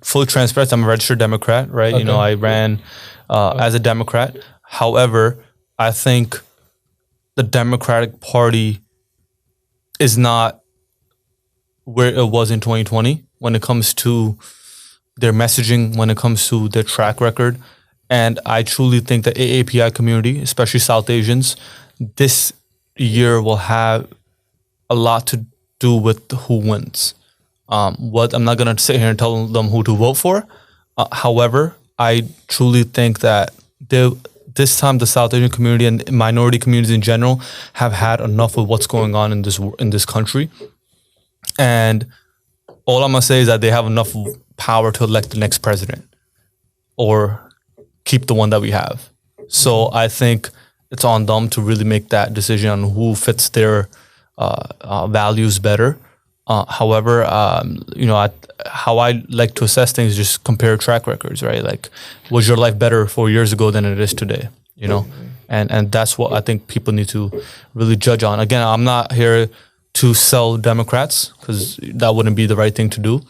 full transparent. I'm a registered Democrat, right? Okay. You know, I ran as a Democrat. However, I think the Democratic Party is not where it was in 2020 when it comes to their messaging, when it comes to their track record. And I truly think the AAPI community, especially South Asians, this year will have a lot to do with who wins. What I'm not going to sit here and tell them who to vote for. However, I truly think that this time the South Asian community and minority communities in general have had enough of what's going on in this country. And all I'm going to say is that they have enough power to elect the next president or keep the one that we have. So I think it's on them to really make that decision on who fits their values better. However, you know, how I like to assess things is just compare track records, right? Like, was your life better 4 years ago than it is today? You know, and that's what I think people need to really judge on. Again, I'm not here to sell Democrats because that wouldn't be the right thing to do.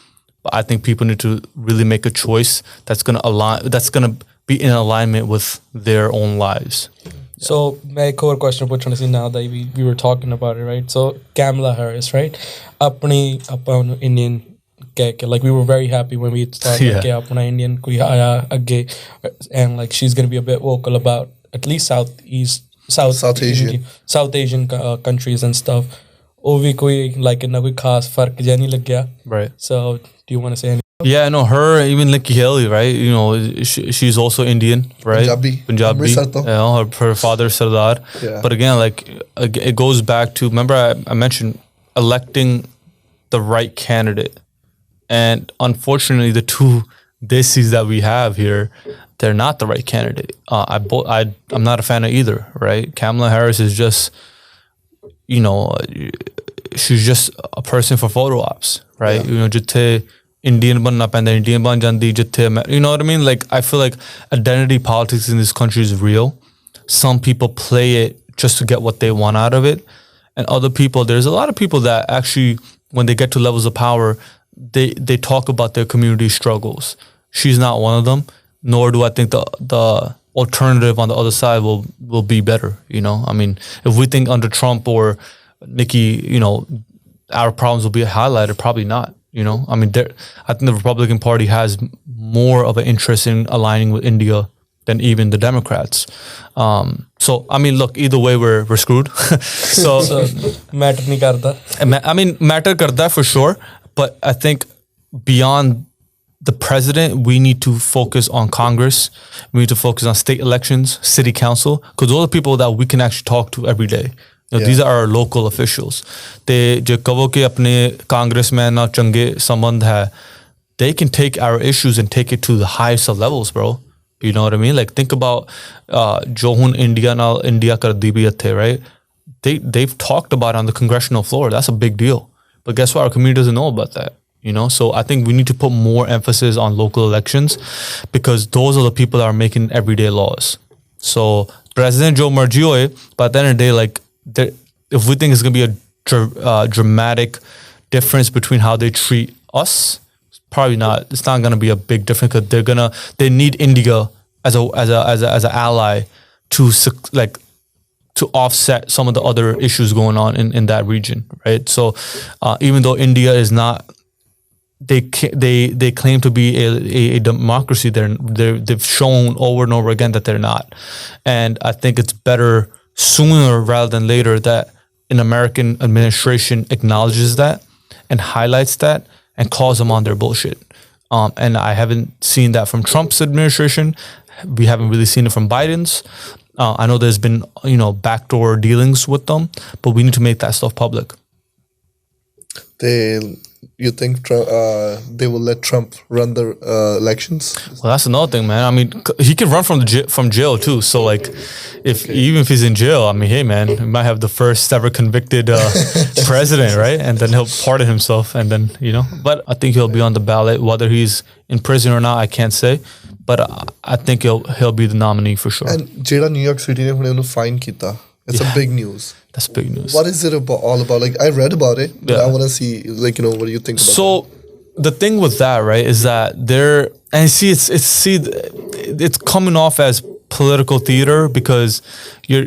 But I think people need to really make a choice that's going to be in alignment with their own lives. So, my core question puchna si now that we were talking about it, right? So, Kamala Harris, right? Apni Indian like we were very happy when we started ke apna Indian koi aaya agge, and like she's going to be a bit vocal about at least South Asian countries and stuff. Oh, we koi like inna koi khas fark ja nahi lag gaya. Right. So, do you want to say anything? Yeah, no, her, even Nikki Haley, right? You know, she's also Indian, right? Punjabi. You know, her father Sardar. Yeah. But again, like, it goes back to, remember I mentioned electing the right candidate. And unfortunately, the two desis that we have here, they're not the right candidate. I'm not a fan of either, right? Kamala Harris is just, you know, she's just a person for photo ops, right? Yeah. You know, jithe Indian banna penda, Indian ban jandi jithe, you know what I mean? Like, I feel like identity politics in this country is real. Some people play it just to get what they want out of it. And other people, there's a lot of people that actually, when they get to levels of power, they talk about their community struggles. She's not one of them, nor do I think the alternative on the other side will be better, you know? I mean, if we think under Trump or Nikki, you know, our problems will be highlighted, probably not, you know? I mean, I think the Republican Party has more of an interest in aligning with India than even the Democrats. So I mean, look, either way we're screwed. so matter nahi karta. I mean, matter karta for sure, but I think beyond the president, we need to focus on Congress. We need to focus on state elections, city council, because those are people that we can actually talk to every day. You know, these are our local officials. They jo kavo ke apne congressman na change sambandh hai, they can take our issues and take it to the highest of levels, bro. You know what I mean? Like, think about jo hun India kardi bhi athe, right? They've talked about it on the congressional floor. That's a big deal. But guess what? Our community doesn't know about that. You know, so I think we need to put more emphasis on local elections, because those are the people that are making everyday laws. So President Joe Marji hoye, but at the end of the day, like, if we think it's going to be a dramatic difference between how they treat us, probably not. It's not going to be a big difference, because they need India as an ally to offset some of the other issues going on in that region, right? So even though India is not, they claim to be a democracy, they've shown over and over again that they're not. And I think it's better sooner rather than later that an American administration acknowledges that and highlights that and calls them on their bullshit. And I haven't seen that from Trump's administration. We haven't really seen it from Biden's. I know there's been, you know, backdoor dealings with them, but we need to make that stuff public. You think they will let Trump run the elections? Well, that's another thing, man. I mean, he can run from jail too. So, like, even if he's in jail, I mean, hey, man, he might have the first ever convicted president, right? And then he'll pardon himself, and then, you know. But I think he'll be on the ballot, whether he's in prison or not. I can't say, but I think he'll be the nominee for sure. And jeda New York City ne hune fine kita. It's a big news. That's big news. What is it all about? Like, I read about it, but I want to see, like, you know, what do you think about it? So the thing with that, right, is that it's coming off as political theater, because you're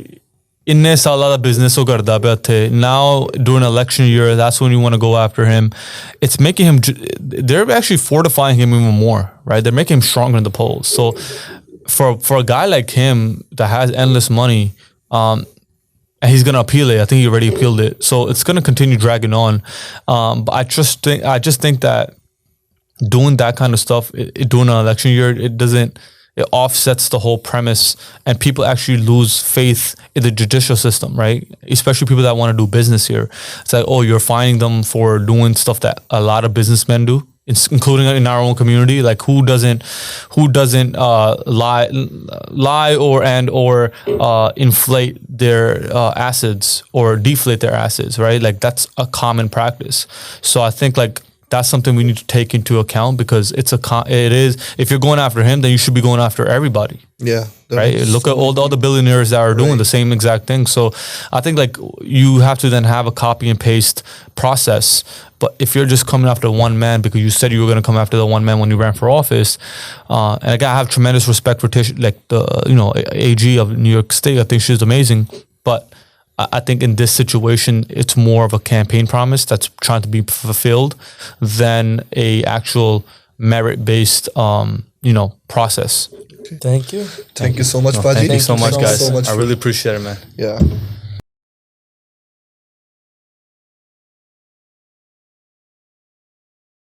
inne sala da business ho karda pe the. Now during election year, that's when you want to go after him. It's making him, they're actually fortifying him even more, right? They're making him stronger in the polls. So for a guy like him that has endless money, and he's going to appeal it. I think he already appealed it. So it's going to continue dragging on. But I just think that doing that kind of stuff, during an election year, it offsets the whole premise, and people actually lose faith in the judicial system, right? Especially people that want to do business here. It's like, oh, you're fining them for doing stuff that a lot of businessmen do, including in our own community. Like, who doesn't lie or inflate their assets or deflate their assets, right? Like, that's a common practice. So I think, like, that's something we need to take into account, because it is, if you're going after him, then you should be going after everybody. Yeah. Right. Look at all the billionaires that are doing the same exact thing. So I think, like, you have to then have a copy and paste process. But if you're just coming after one man because you said you were going to come after the one man when you ran for office, and I have tremendous respect for like the, you know, AG of New York State. I think she's amazing. But I think in this situation, it's more of a campaign promise that's trying to be fulfilled than a actual merit-based, you know, process. Thank you. Thank you so much, Paji. Thank you so much, guys. So much I really appreciate it, man. Yeah.